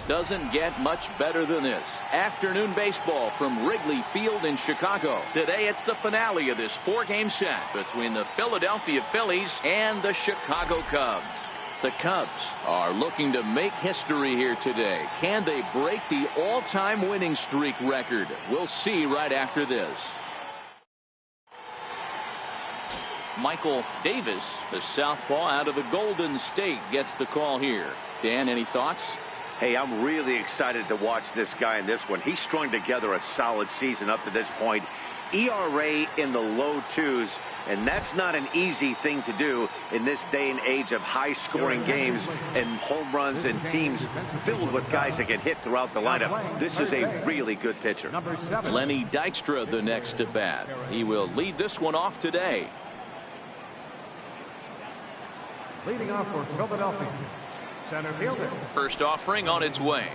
Doesn't get much better than this. Afternoon baseball from Wrigley Field in Chicago. Today it's the finale of this 4-game set between the Philadelphia Phillies and the Chicago Cubs. The Cubs are looking to make history here today. Can they break the all-time winning streak record? We'll see right after this. Michael Davis, the southpaw out of the Golden State, gets the call here. Dan, any thoughts? Hey, I'm really excited to watch this guy in this one. He's strung together a solid season up to this point. ERA in the low 2s, and that's not an easy thing to do in this day and age of high-scoring games and home runs and teams filled with guys that can hit throughout the lineup. This is a really good pitcher. Lenny Dykstra the next to bat. He will lead this one off today. Leading off for Philadelphia, center fielder. First offering on its way.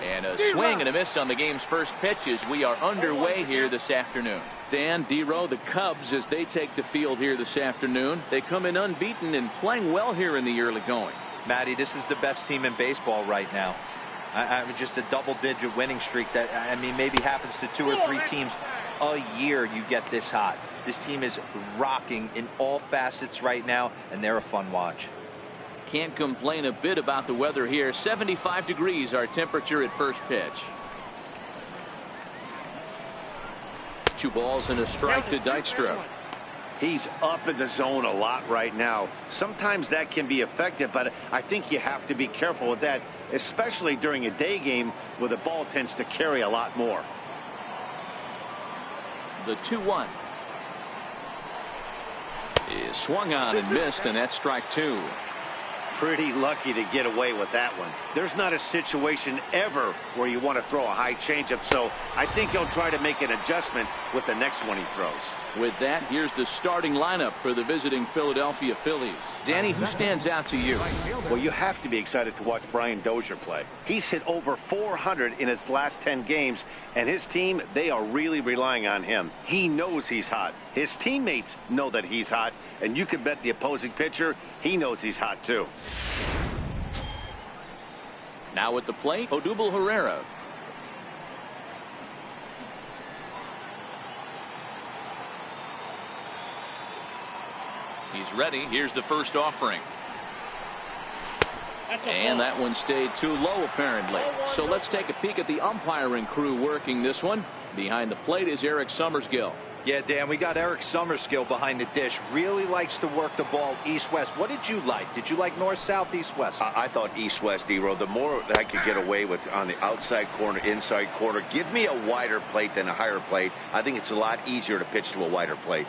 And a swing and a miss on the game's first pitch as we are underway here this afternoon. Dan, D-Row, the Cubs, as they take the field here this afternoon, they come in unbeaten and playing well here in the early going. Matty, this is the best team in baseball right now. I mean, just a double-digit winning streak that, I mean, maybe happens to 2 or 3 teams a year you get this hot. This team is rocking in all facets right now, and they're a fun watch. Can't complain a bit about the weather here. 75 degrees our temperature at first pitch. 2 balls and a strike to Dykstra. He's up in the zone a lot right now. Sometimes that can be effective, but I think you have to be careful with that, especially during a day game where the ball tends to carry a lot more. The 2-1 is swung on and missed, and that's strike 2. Pretty lucky to get away with that one. There's not a situation ever where you want to throw a high changeup, so I think he'll try to make an adjustment with the next one he throws. With that, here's the starting lineup for the visiting Philadelphia Phillies. Danny, who stands out to you? Well, you have to be excited to watch Brian Dozier play. He's hit over 400 in his last 10 games, and his team, they are really relying on him. He knows he's hot. His teammates know that he's hot, and you can bet the opposing pitcher, he knows he's hot too. Now at the plate, Odubel Herrera. He's ready. Here's the first offering. And that one stayed too low, apparently. So let's take a peek at the umpiring crew working this one. Behind the plate is Eric Summerskill. Yeah, Dan, we got Eric Summerskill behind the dish. Really likes to work the ball east-west. What did you like? Did you like north-south, east-west? I thought east-west, D-Row. The more that I could get away with on the outside corner, inside corner, give me a wider plate than a higher plate. I think it's a lot easier to pitch to a wider plate.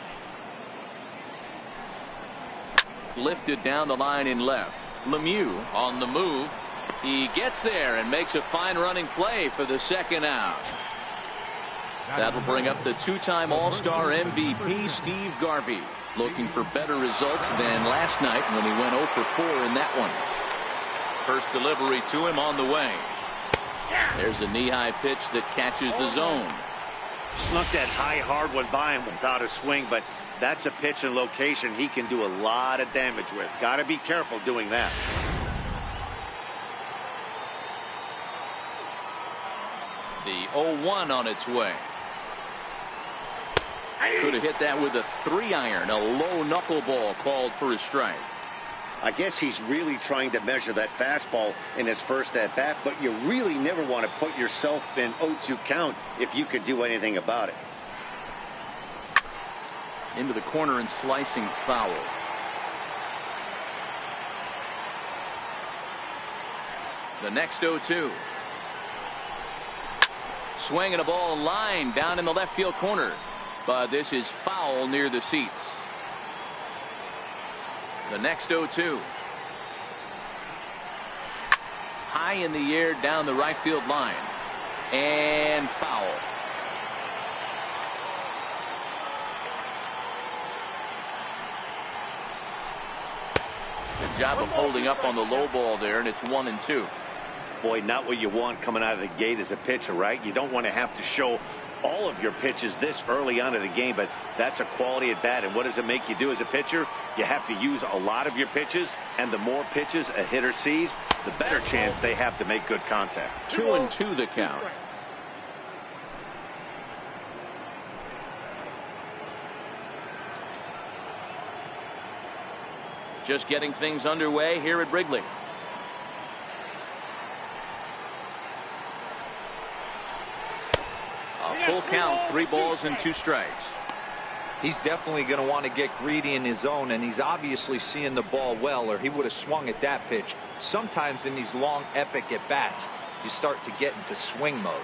Lifted down the line in left. Lemieux on the move. He gets there and makes a fine running play for the second out. That'll bring up the 2-time All-Star MVP Steve Garvey, looking for better results than last night when he went 0 for 4 in that one. First delivery to him on the way. There's a knee-high pitch that catches the zone. Snuck that high hard one by him without a swing, but that's a pitch and location he can do a lot of damage with. Got to be careful doing that. The 0-1 on its way. Could have hit that with a 3-iron. A low knuckleball called for a strike. I guess he's really trying to measure that fastball in his first at-bat, but you really never want to put yourself in 0-2 count if you could do anything about it. Into the corner and slicing foul. The next 0-2. Swinging a ball line down in the left field corner. But this is foul near the seats. The next 0-2. High in the air down the right field line. And foul. Good job of holding up on the low ball there, and it's 1-2. Boy, not what you want coming out of the gate as a pitcher, right? You don't want to have to show all of your pitches this early on in the game, but that's a quality at bat. And what does it make you do as a pitcher? You have to use a lot of your pitches, and the more pitches a hitter sees, the better chance they have to make good contact. 2-2 the count. Just getting things underway here at Wrigley. A full count, 3 balls and 2 strikes. He's definitely going to want to get greedy in his zone, and he's obviously seeing the ball well, or he would have swung at that pitch. Sometimes in these long, epic at-bats, you start to get into swing mode.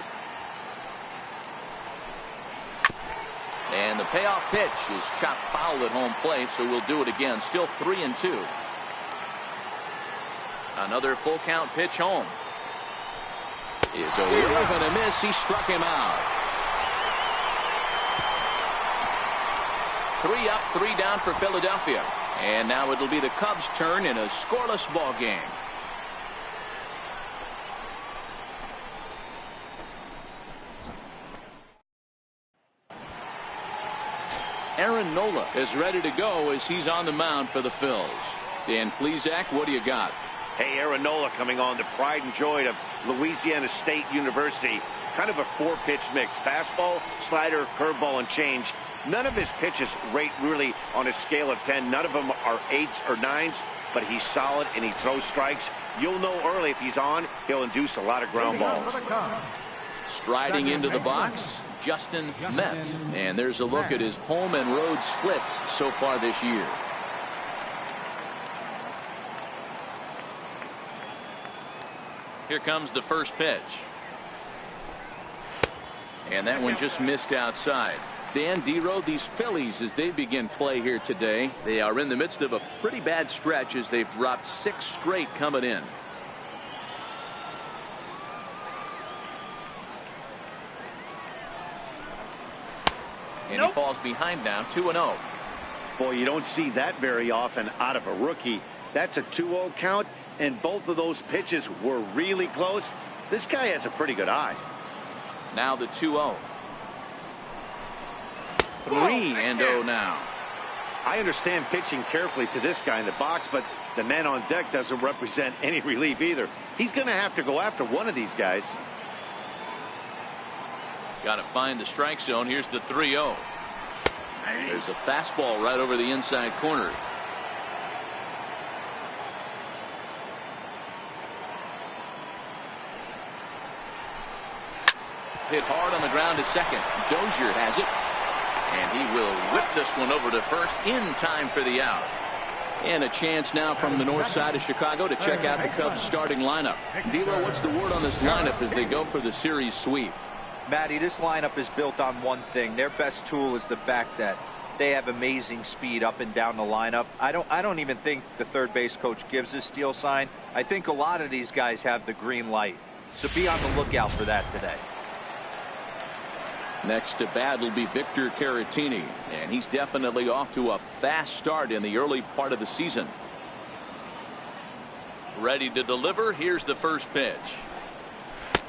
And the payoff pitch is chopped foul at home plate, so we'll do it again. Still 3-2. Another full count pitch home. Is a whiff and a miss. He struck him out. 3 up, 3 down for Philadelphia. And now it'll be the Cubs' turn in a scoreless ball game. Aaron Nola is ready to go as he's on the mound for the Phils. Dan Plesac, what do you got? Hey, Aaron Nola coming on, the pride and joy of Louisiana State University. Kind of a 4-pitch mix. Fastball, slider, curveball, and change. None of his pitches rate really on a scale of 10. None of them are 8s or 9s, but he's solid and he throws strikes. You'll know early if he's on, he'll induce a lot of ground balls. Striding into the box, Justin Metz. And there's a look at his home and road splits so far this year. Here comes the first pitch. And that one just missed outside. Dan Dero, these Phillies, as they begin play here today, they are in the midst of a pretty bad stretch as they've dropped 6 straight coming in. And he falls behind now, 2-0. Boy, you don't see that very often out of a rookie. That's a 2-0 count, and both of those pitches were really close. This guy has a pretty good eye. Now the 2-0. 3-0 now. I understand pitching carefully to this guy in the box, but the man on deck doesn't represent any relief either. He's going to have to go after one of these guys. Got to find the strike zone. Here's the 3-0. There's a fastball right over the inside corner. Hit hard on the ground to second. Dozier has it. And he will whip this one over to first in time for the out. And a chance now from the north side of Chicago to check out the Cubs starting lineup. D'Lo, what's the word on this lineup as they go for the series sweep? Matty, this lineup is built on one thing. Their best tool is the fact that they have amazing speed up and down the lineup. I don't even think the third base coach gives a steal sign. I think a lot of these guys have the green light. So be on the lookout for that today. Next to bat will be Victor Caratini, and he's definitely off to a fast start in the early part of the season. Ready to deliver. Here's the first pitch.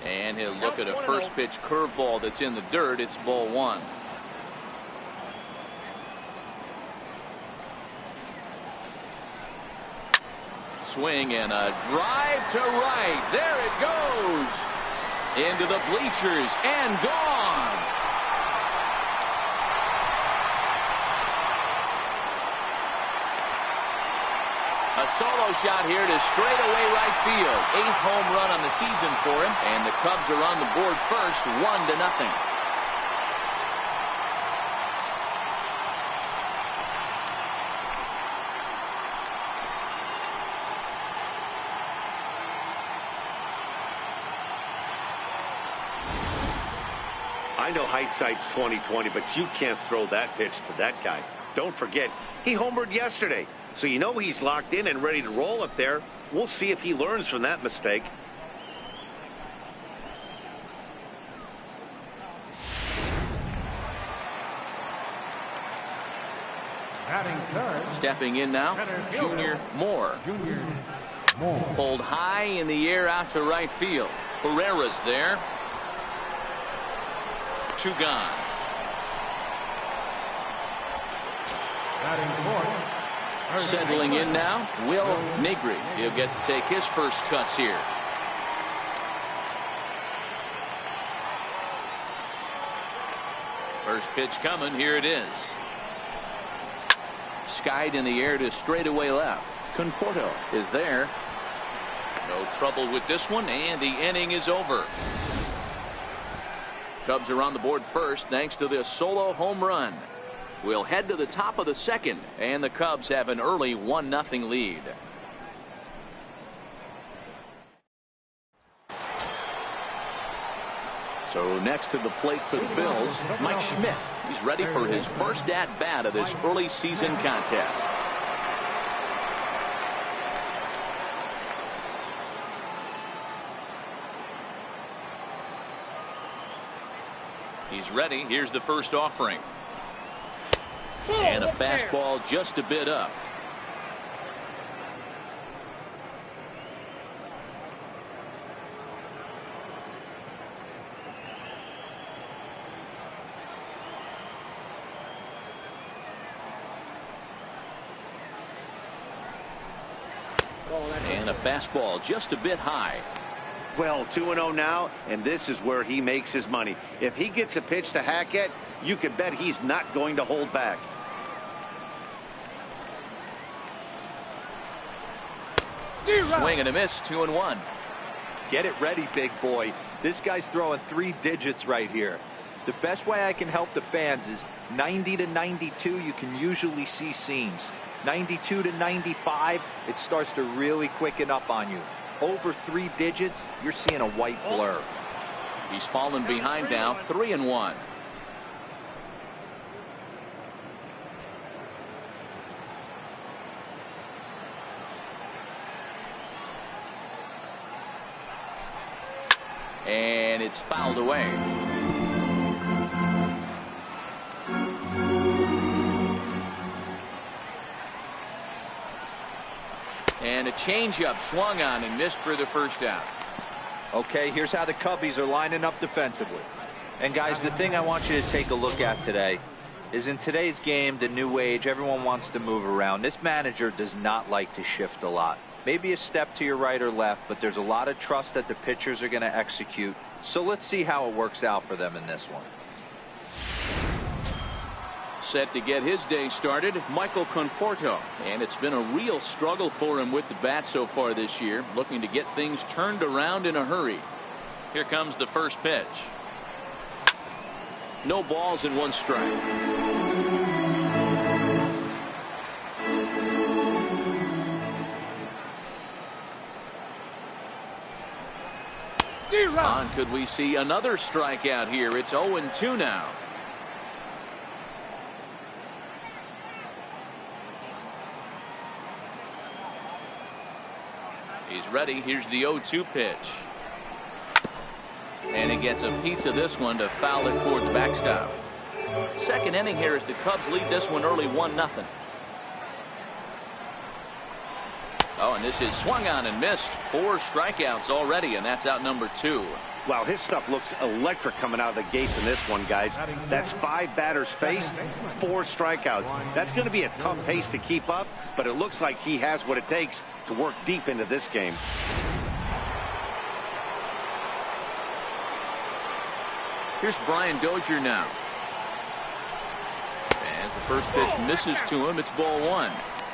And he'll look at a first pitch curveball that's in the dirt. It's ball 1. Swing and a drive to right. There it goes. Into the bleachers and gone. A solo shot here to straightaway right field. 8th home run on the season for him. And the Cubs are on the board first, 1-0. I know hindsight's 20/20, but you can't throw that pitch to that guy. Don't forget, he homered yesterday. So you know he's locked in and ready to roll up there. We'll see if he learns from that mistake. Batting third. Stepping in now, Junior Moore. Pulled high in the air out to right field. Herrera's there. 2 gone. Batting fourth. Settling in now, Will Negri. He'll get to take his first cuts here. First pitch coming. Here it is. Skied in the air to straightaway left. Conforto is there. No trouble with this one, and the inning is over. Cubs are on the board first thanks to this solo home run. We'll head to the top of the second, and the Cubs have an early 1-0 lead. So next to the plate for the Phils, Mike Schmidt. He's ready for his first at-bat of this early season contest. He's ready. Here's the first offering. And a fastball just a bit up. And a fastball just a bit high. Well, 2-0 now, and this is where he makes his money. If he gets a pitch to hack at, you can bet he's not going to hold back. Swing and a miss, 2-1. Get it ready, big boy. This guy's throwing 3 digits right here. The best way I can help the fans is 90 to 92, you can usually see seams. 92 to 95, it starts to really quicken up on you. Over 3 digits, you're seeing a white blur. He's fallen behind now, 3-1. And it's fouled away. And a changeup swung on and missed for the first out. Okay, here's how the Cubbies are lining up defensively. And guys, the thing I want you to take a look at today is in today's game, the new age, everyone wants to move around. This manager does not like to shift a lot. Maybe a step to your right or left, but there's a lot of trust that the pitchers are going to execute. So let's see how it works out for them in this one. Set to get his day started, Michael Conforto. And it's been a real struggle for him with the bat so far this year, looking to get things turned around in a hurry. Here comes the first pitch. No balls and 1 strike. On, could we see another strikeout here? It's 0-2 now. He's ready. Here's the 0-2 pitch. And he gets a piece of this one to foul it toward the backstop. Second inning here as the Cubs lead this one early 1-0. Oh, and this is swung on and missed. 4 strikeouts already, and that's out number 2. Wow, his stuff looks electric coming out of the gates in this one, guys. That's 5 batters faced, 4 strikeouts. That's going to be a tough pace to keep up, but it looks like he has what it takes to work deep into this game. Here's Brian Dozier now. As the first pitch misses to him, it's ball 1.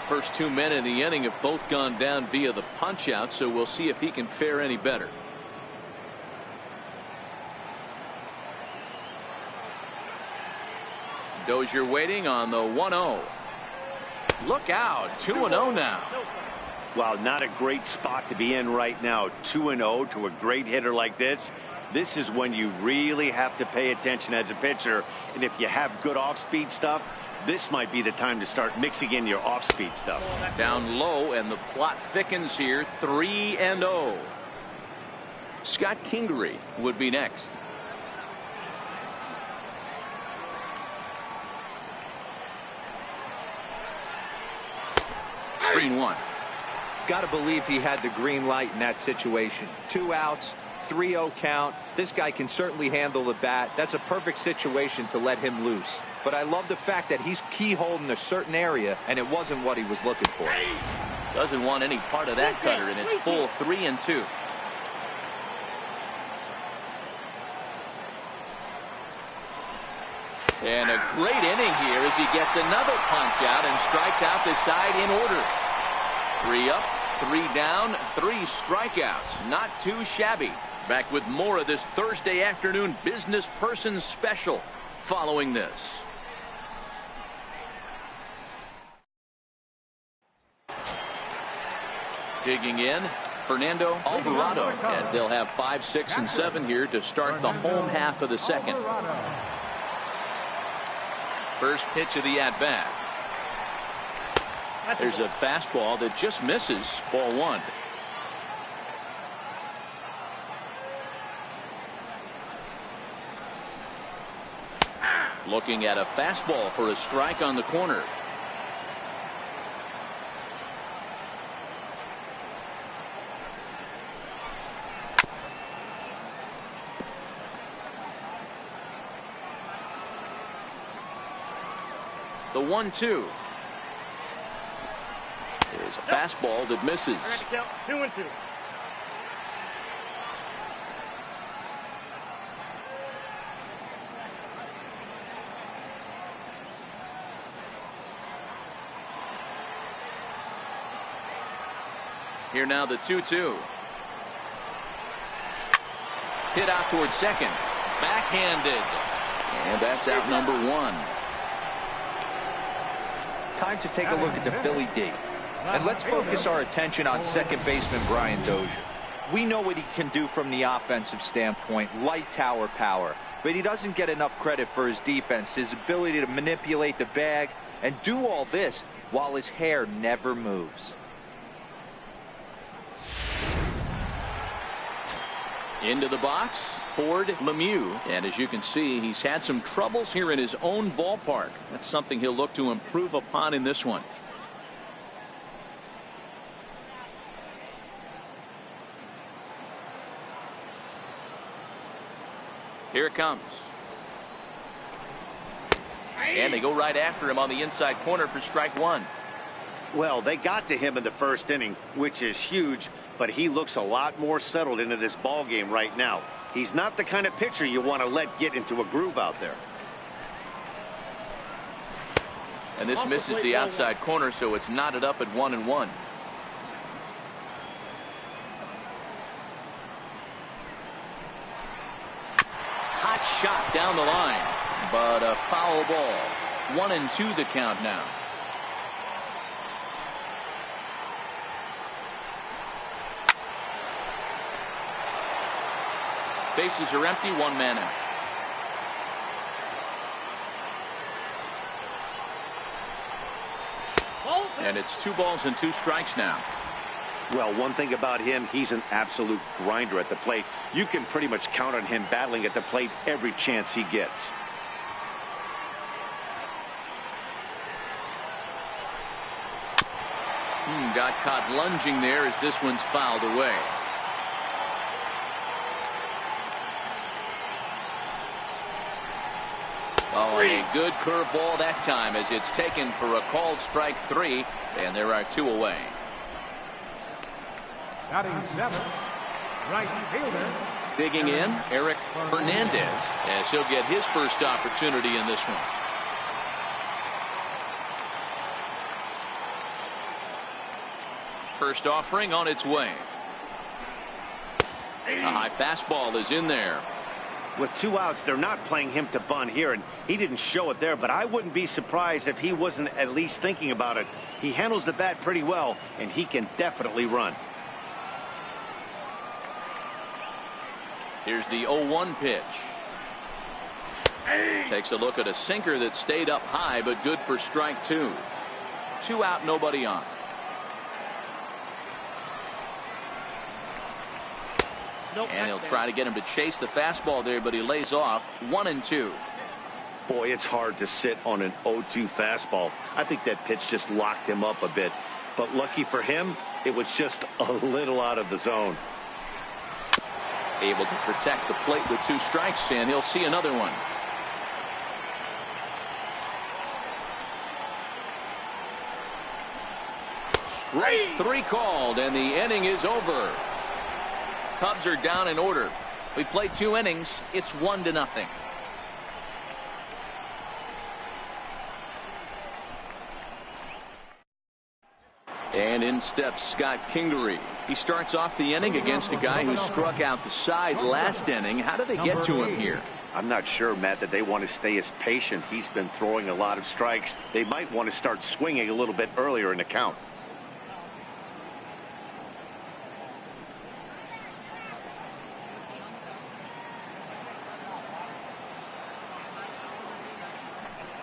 First 2 men in the inning have both gone down via the punch out, so we'll see if he can fare any better. Dozier waiting on the 1-0. Look out, 2-0 now. Wow, not a great spot to be in right now. 2-0 to a great hitter like this. This is when you really have to pay attention as a pitcher. And if you have good off-speed stuff, this might be the time to start mixing in your off-speed stuff. Down low, and the plot thickens here. 3-0. Scott Kingery would be next. Got to believe he had the green light in that situation. 2 outs, 3-0 count. This guy can certainly handle the bat. That's a perfect situation to let him loose. But I love the fact that he's keyholed in a certain area, and it wasn't what he was looking for. Doesn't want any part of that cutter, and it's full 3-2. And a great inning here as he gets another punch out and strikes out the side in order. 3 up, 3 down, 3 strikeouts. Not too shabby. Back with more of this Thursday afternoon business person special following this. Digging in, Fernando Alvarado, as they'll have 5, 6, and 7 here to start the home half of the second. First pitch of the at-bat. There's a fastball that just misses. Ball 1. Looking at a fastball for a strike on the corner. The 1-2 is a fastball that misses. 2-2. Here now the 2-2. Hit out towards second. Backhanded. And that's out number 1. Time to take a look at the Philly D. And let's focus our attention on second baseman Brian Dozier. We know what he can do from the offensive standpoint, light tower power. But he doesn't get enough credit for his defense, his ability to manipulate the bag and do all this while his hair never moves. Into the box, Ford Lemieux. And as you can see, he's had some troubles here in his own ballpark. That's something he'll look to improve upon in this one. Here it comes. And they go right after him on the inside corner for strike 1. Well, they got to him in the first inning, which is huge, but he looks a lot more settled into this ball game right now. He's not the kind of pitcher you want to let get into a groove out there. And this misses the outside corner, so it's knotted up at 1-1. Hot shot down the line, but a foul ball. 1-2 the count now. Bases are empty, 1 man out. And it's 2 balls and 2 strikes now. Well, one thing about him, he's an absolute grinder at the plate. You can pretty much count on him battling at the plate every chance he gets. Got caught lunging there as this one's fouled away. Oh, and a good curveball that time as it's taken for a called strike 3, and there are 2 away. Batting 7, right fielder. Digging in, Eric Hernandez, as he'll get his first opportunity in this one. First offering on its way. A high fastball is in there. With 2 outs, they're not playing him to bunt here, and he didn't show it there, but I wouldn't be surprised if he wasn't at least thinking about it. He handles the bat pretty well, and he can definitely run. Here's the 0-1 pitch. Takes a look at a sinker that stayed up high, but good for strike 2. 2 out, nobody on. And he'll try to get him to chase the fastball there, but he lays off. 1-2. Boy, it's hard to sit on an 0-2 fastball. I think that pitch just locked him up a bit. But lucky for him, It was just a little out of the zone. Able to protect the plate with 2 strikes, and he'll see another one. Strike 3 called, and the inning is over. Cubs are down in order. We played 2 innings. It's 1-0. And in steps Scott Kingery. He starts off the inning against a guy who struck out the side last inning. How do they get to him here? I'm not sure, Matt, that they want to stay as patient. He's been throwing a lot of strikes. They might want to start swinging a little bit earlier in the count.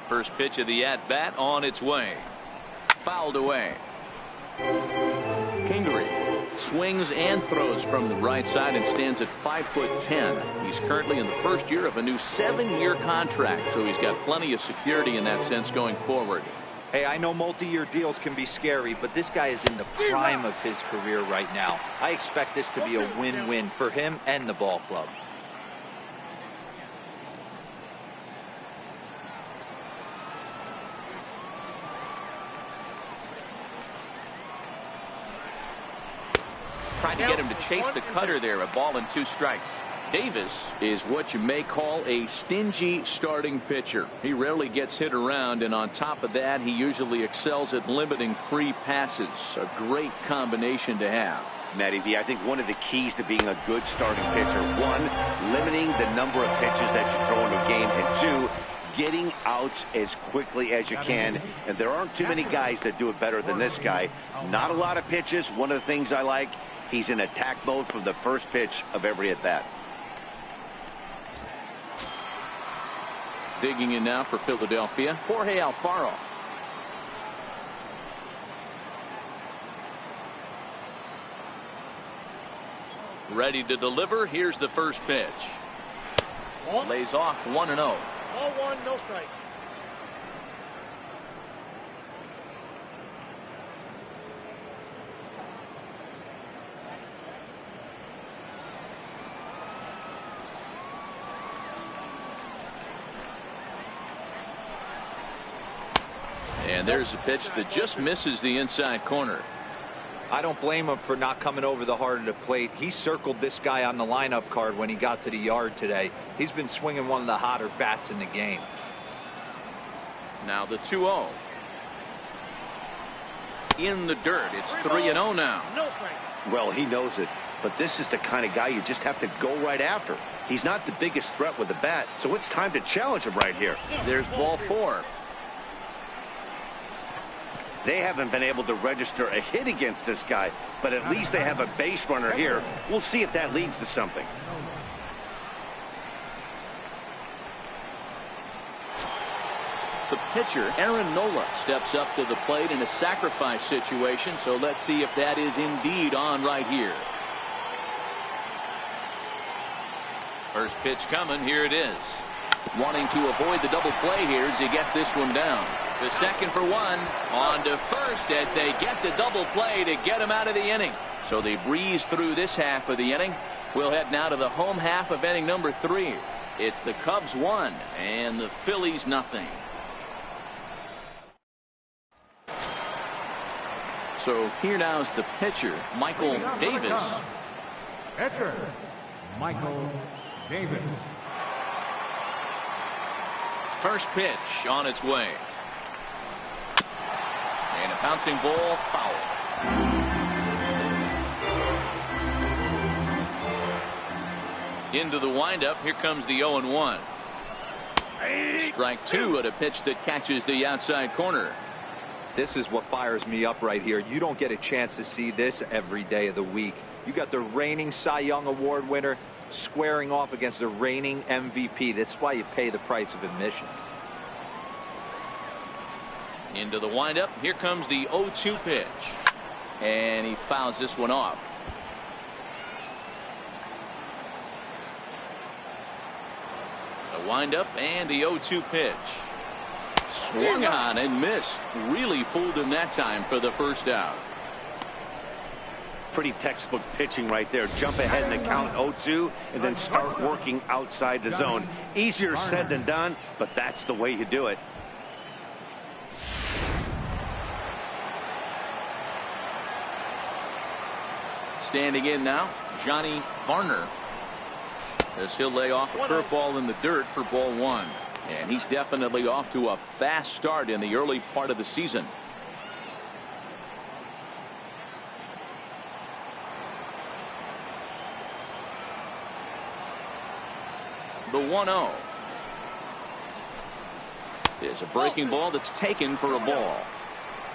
First pitch of the at-bat on its way. Fouled away. Kingery swings and throws from the right side and stands at 5'10". He's currently in the first year of a new 7-year contract, so he's got plenty of security in that sense going forward. Hey, I know multi-year deals can be scary, but this guy is in the prime of his career right now. I expect this to be a win-win for him and the ball club. Trying to get him to chase the cutter there. A ball and 2 strikes. Davis is what you may call a stingy starting pitcher. He rarely gets hit around, and on top of that, he usually excels at limiting free passes. A great combination to have. Matty V, I think one of the keys to being a good starting pitcher, 1, limiting the number of pitches that you throw into a game, and 2, getting outs as quickly as you can. And there aren't too many guys that do it better than this guy. Not a lot of pitches. One of the things I like, he's in attack mode from the first pitch of every at-bat. Digging in now for Philadelphia, Jorge Alfaro. Ready to deliver. Here's the first pitch. Lays off 1-0. Ball 1, no strike. And there's a pitch that just misses the inside corner. I don't blame him for not coming over the heart of the plate. He circled this guy on the lineup card when he got to the yard today. He's been swinging one of the hotter bats in the game. Now the 2-0. In the dirt. It's 3-0 now. No strike. Well, he knows it, but this is the kind of guy you just have to go right after. He's not the biggest threat with the bat, so it's time to challenge him right here. There's ball 4. They haven't been able to register a hit against this guy, but at least they have a base runner here. We'll see if that leads to something. The pitcher, Aaron Nola, steps up to the plate in a sacrifice situation, so let's see if that is indeed on right here. First pitch coming. Here it is. Wanting to avoid the double play here as he gets this one down. The second for 1. On to first as they get the double play to get him out of the inning. So they breeze through this half of the inning. We'll head now to the home half of inning number 3. It's the Cubs 1 and the Phillies nothing. So here now is the pitcher, Michael Davis. Pitcher, Michael Davis. First pitch on its way. And a bouncing ball, foul. Into the windup. Here comes the 0-1. Strike 2 at a pitch that catches the outside corner. This is what fires me up right here. You don't get a chance to see this every day of the week. You got the reigning Cy Young Award winner squaring off against the reigning MVP. That's why you pay the price of admission. Into the windup. Here comes the 0-2 pitch. And he fouls this one off. The windup and the 0-2 pitch. Swung on and missed. Really fooled him that time for the first out. Pretty textbook pitching right there. Jump ahead in the count 0-2 and then start working outside the zone. Easier said than done, but that's the way you do it. Standing in now, Johnny Varner, as he'll lay off a curveball in the dirt for ball one. And he's definitely off to a fast start in the early part of the season. The 1-0 is a breaking ball that's taken for a ball.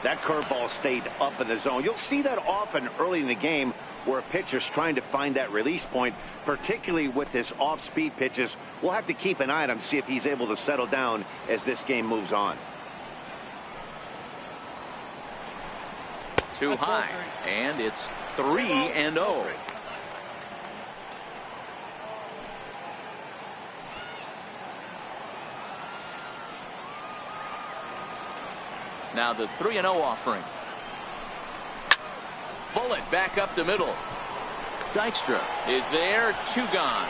That curveball stayed up in the zone. You'll see that often early in the game where a pitcher's trying to find that release point, particularly with his off-speed pitches. We'll have to keep an eye on him, see if he's able to settle down as this game moves on. Too high, and it's 3-0. Now the 3-0 offering. Bullet back up the middle. Dykstra is there, 2 gone.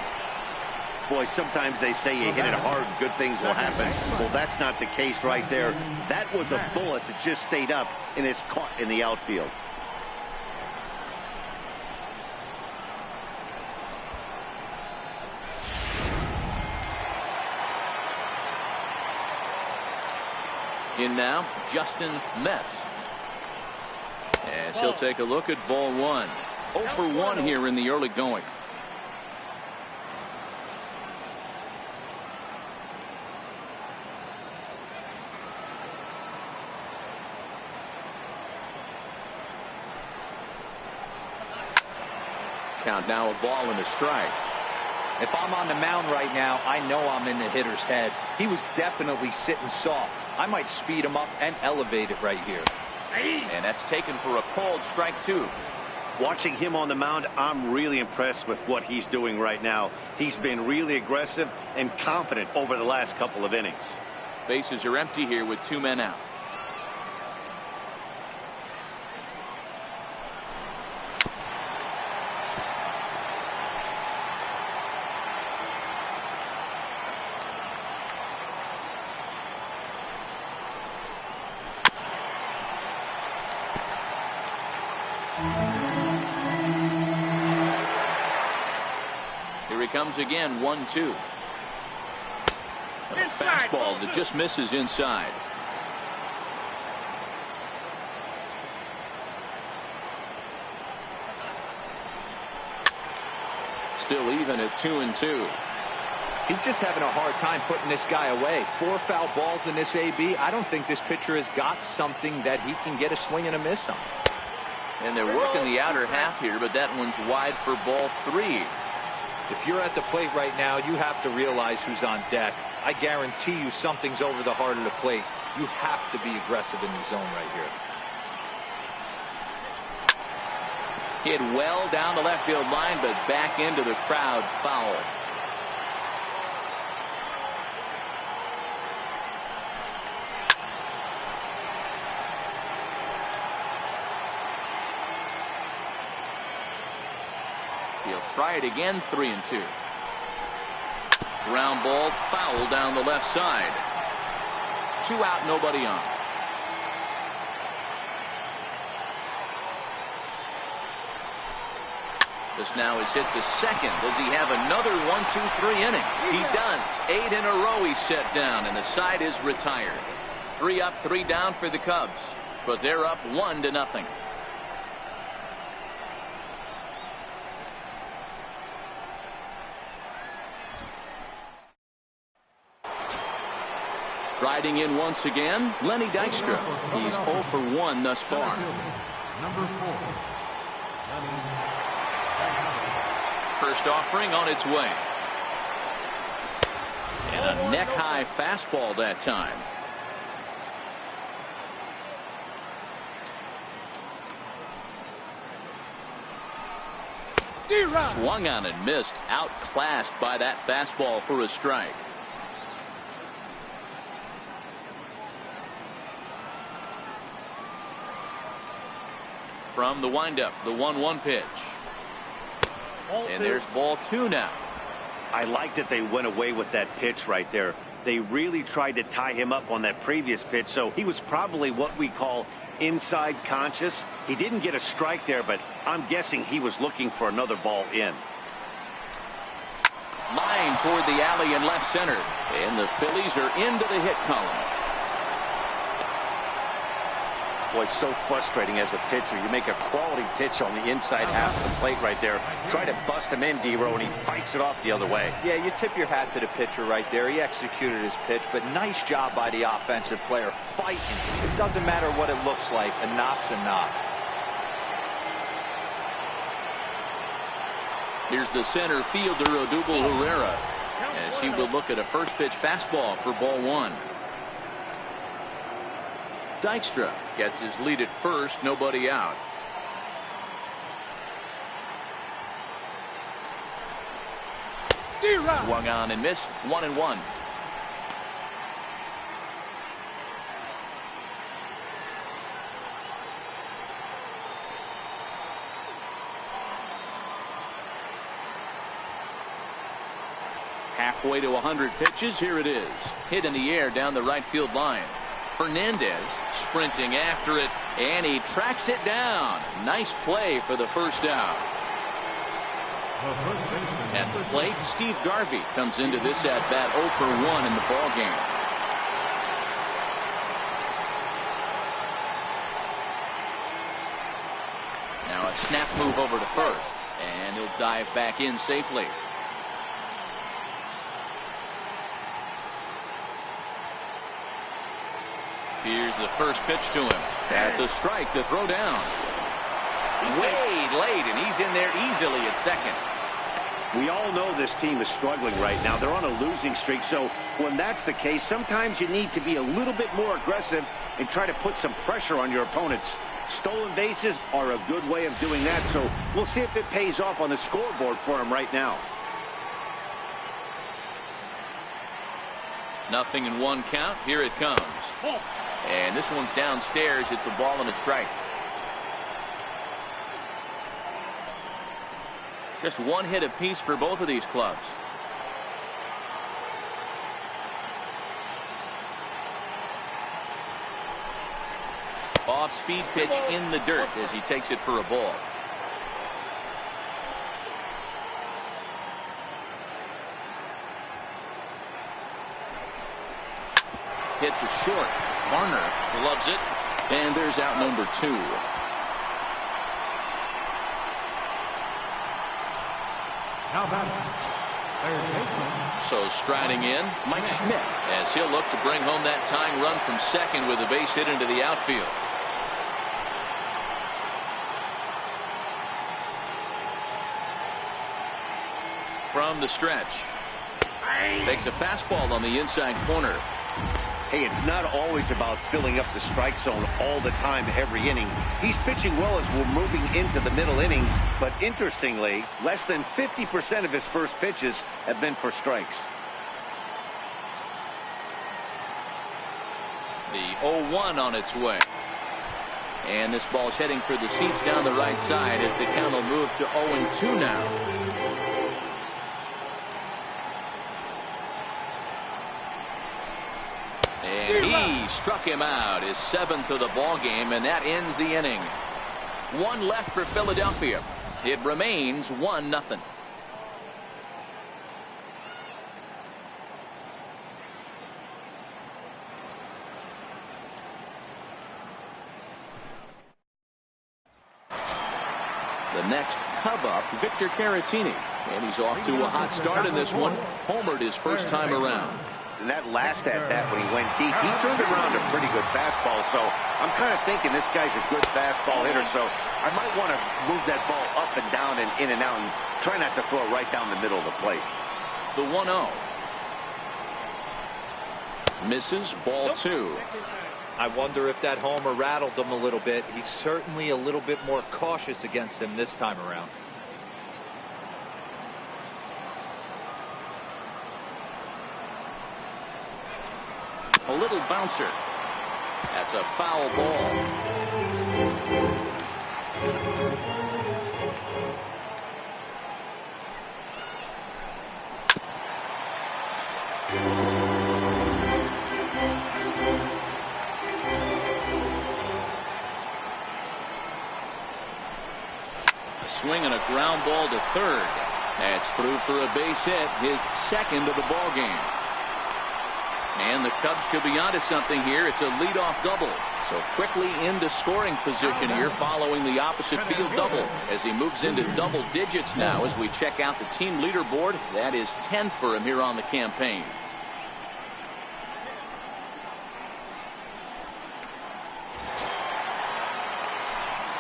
Boy, sometimes they say you hit it hard, good things will happen. Well, that's not the case right there. That was a bullet that just stayed up and is caught in the outfield. In now, Justin Metz. As he'll take a look at ball one. 0 for 1 here in the early going. Count now a ball and a strike. If I'm on the mound right now, I know I'm in the hitter's head. He was definitely sitting soft. I might speed him up and elevate it right here. And that's taken for a called strike 2. Watching him on the mound, I'm really impressed with what he's doing right now. He's been really aggressive and confident over the last couple of innings. Bases are empty here with 2 men out. Here he comes again, 1-2. A fastball that just misses inside. Still even at 2-2. He's just having a hard time putting this guy away. 4 foul balls in this AB. I don't think this pitcher has got something that he can get a swing and a miss on. And they're working the outer half here, but that one's wide for ball 3. If you're at the plate right now, you have to realize who's on deck. I guarantee you something's over the heart of the plate. You have to be aggressive in the zone right here. Hit well down the left field line, but back into the crowd, foul. He'll try it again, 3-2. Ground ball, foul down the left side. 2 out, nobody on. This now is hit to second. Does he have another 1-2-3 inning? He does. 8 in a row he's set down, and the side is retired. 3 up, 3 down for the Cubs, but they're up 1-0. Riding in once again, Lenny Dykstra. He's 0 for 1 thus far. Number 4. First offering on its way. And a neck-high fastball that time. Swung on and missed, outclassed by that fastball for a strike. from the windup, the 1-1 pitch. And there's ball 2 now. I like that they went away with that pitch right there. They really tried to tie him up on that previous pitch, so he was probably what we call inside conscious. He didn't get a strike there, but I'm guessing he was looking for another ball in. Line toward the alley in left center. And the Phillies are into the hit column. Boy, it's so frustrating as a pitcher. You make a quality pitch on the inside half of the plate right there. Try to bust him in, D-Row, and he fights it off the other way. Yeah, you tip your hat to the pitcher right there. He executed his pitch, but nice job by the offensive player fighting. It doesn't matter what it looks like. A knock's a knock. Here's the center fielder, Odubel Herrera, as he will look at a first pitch fastball for ball 1. Dykstra gets his lead at first, nobody out. Swung on and missed, 1-1. Halfway to 100 pitches, here it is. Hit in the air down the right field line. Fernandez sprinting after it, and he tracks it down. Nice play for the first out. At the plate, Steve Garvey comes into this at-bat 0 for 1 in the ballgame. Now a snap move over to first, and he'll dive back in safely. Here's the first pitch to him. That's a strike to throw down. Way late, and he's in there easily at second. We all know this team is struggling right now. They're on a losing streak, so when that's the case, sometimes you need to be a little bit more aggressive and try to put some pressure on your opponents. Stolen bases are a good way of doing that, so we'll see if it pays off on the scoreboard for him right now. 0-1 count. Here it comes. And this one's downstairs. It's a ball and a strike. Just one hit apiece for both of these clubs. Off-speed pitch in the dirt as he takes it for a ball. Hit to short. Varner loves it, and there's out number 2. Now batting, third baseman. So striding in, Mike Schmidt, as he'll look to bring home that tying run from second with a base hit into the outfield. From the stretch, takes a fastball on the inside corner. Hey, it's not always about filling up the strike zone all the time, every inning. He's pitching well as we're moving into the middle innings, but interestingly, less than 50% of his first pitches have been for strikes. The 0-1 on its way. And this ball's heading for the seats down the right side as the count will move to 0-2 now. And he struck him out, his 7th of the ball game, and that ends the inning. 1 left for Philadelphia. It remains 1-0. The next Cub up, Victor Caratini, and he's off to a hot start in this one. Homered his first time around. And that last at-bat when he went deep, he turned around a pretty good fastball. So I'm kind of thinking this guy's a good fastball hitter. So I might want to move that ball up and down and in and out and try not to throw it right down the middle of the plate. The 1-0. Misses, ball 2. I wonder if that homer rattled him a little bit. He's certainly a little bit more cautious against him this time around. A little bouncer. That's a foul ball. A swing and a ground ball to third. That's through for a base hit, his second of the ball game. And the Cubs could be onto something here. It's a leadoff double. So quickly into scoring position here following the opposite field double as he moves into double digits now as we check out the team leaderboard. That is 10 for him here on the campaign.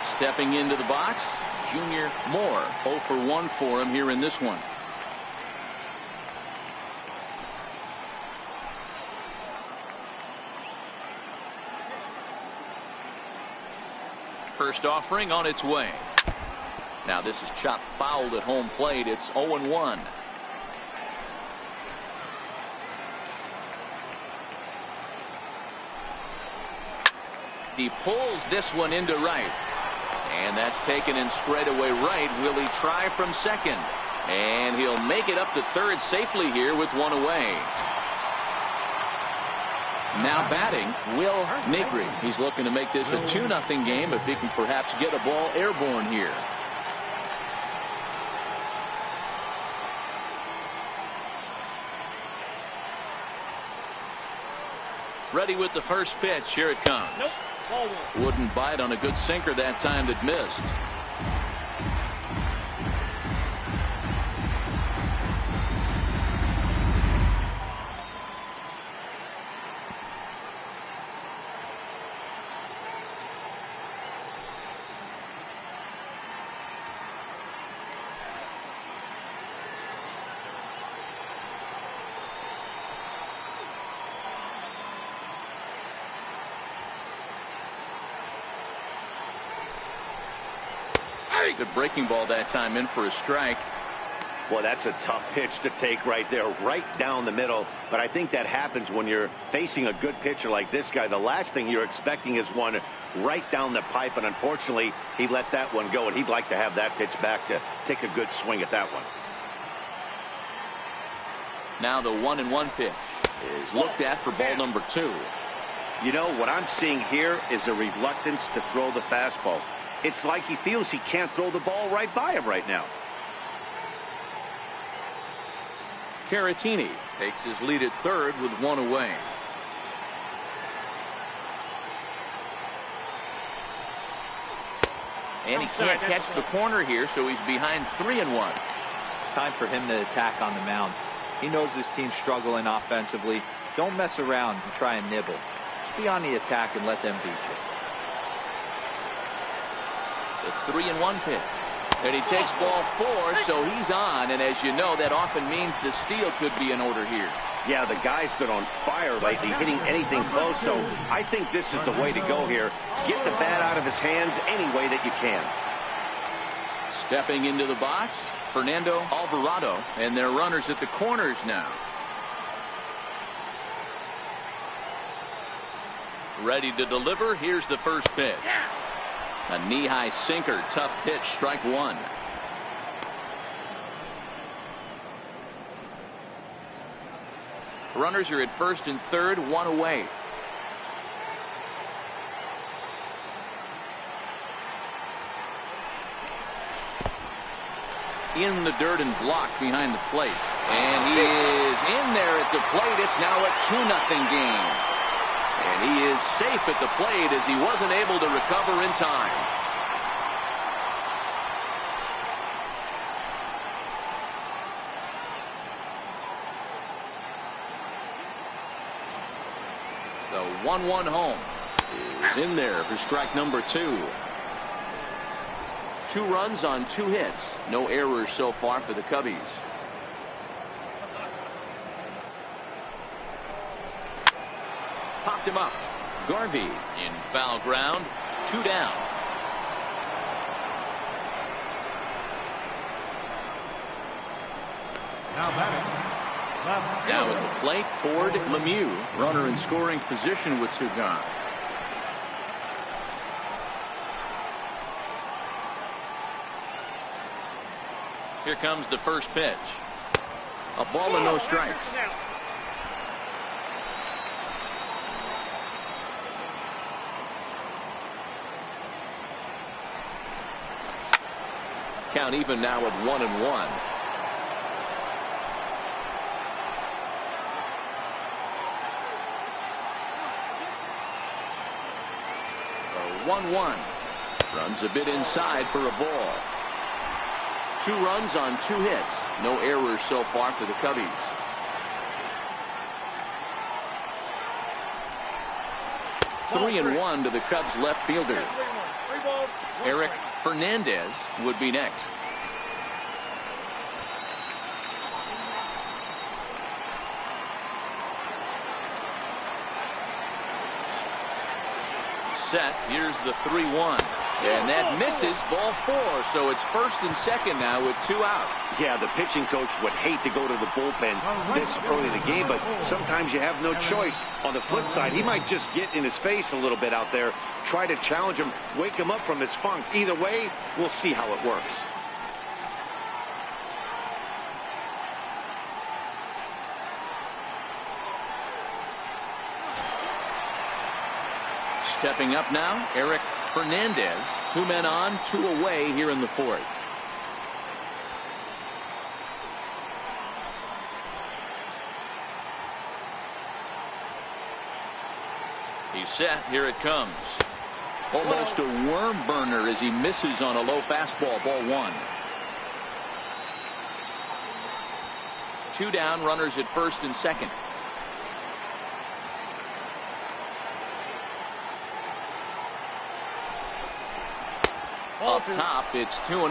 Stepping into the box, Junior Moore. 0 for 1 for him here in this one. First offering on its way. Now this is chopped fouled at home plate. It's 0-1. He pulls this one into right. And that's taken in straightaway right. Will he try from second? And he'll make it up to third safely here with one away. Now batting, Will Negri. He's looking to make this a 2-0 game if he can perhaps get a ball airborne here. Ready with the first pitch. Here it comes. Nope. Ball one. Wouldn't bite on a good sinker that time that missed. Good breaking ball that time in for a strike. Well, that's a tough pitch to take right there, right down the middle. But I think that happens when you're facing a good pitcher like this guy. The last thing you're expecting is one right down the pipe. And unfortunately, he let that one go. And he'd like to have that pitch back to take a good swing at that one. Now the 1-1 pitch is looked at for ball number 2. You know, what I'm seeing here is a reluctance to throw the fastball. It's like he feels he can't throw the ball right by him right now. Caratini takes his lead at third with one away. And he can't catch the corner here, so he's behind 3-1. Time for him to attack on the mound. He knows this team's struggling offensively. Don't mess around and try and nibble. Just be on the attack and let them beat you. The 3-1 pitch. And he takes ball 4, so he's on. And as you know, that often means the steal could be in order here. Yeah, the guy's been on fire lately, hitting anything close. So I think this is the way to go here. Get the bat out of his hands any way that you can. Stepping into the box, Fernando Alvarado. And their runners at the corners now. Ready to deliver. Here's the first pitch. A knee-high sinker, tough pitch, strike 1. Runners are at first and third, one away. In the dirt and blocked behind the plate. And he is in there at the plate. It's now a 2-0 game. And he is safe at the plate as he wasn't able to recover in time. The 1-1 home is in there for strike number 2. 2 runs on 2 hits. No errors so far for the Cubbies. Popped him up. Garvey in foul ground. 2 down. Now batting. Down at the plate, Ford Lemieux. Runner in scoring position with 2 gone. Here comes the first pitch. A ball and no strikes. Count even now at 1-1. 1-1. Runs a bit inside for a ball. 2 runs on 2 hits. No errors so far for the Cubbies. Three and 1 to the Cubs left fielder. Eric Fernandez would be next. Set. Here's the 3-1. And that misses, ball 4. So it's first and second now with 2 out. Yeah, the pitching coach would hate to go to the bullpen this early in the game, but sometimes you have no choice. On the flip side, he might just get in his face a little bit out there, try to challenge him, wake him up from his funk. Either way, we'll see how it works. Stepping up now, Eric Fernandez. 2 men on, 2 away here in the 4th. He's set. Here it comes. Almost a worm burner as he misses on a low fastball. Ball 1. 2 down, runners at first and second. Up top, it's 2-0.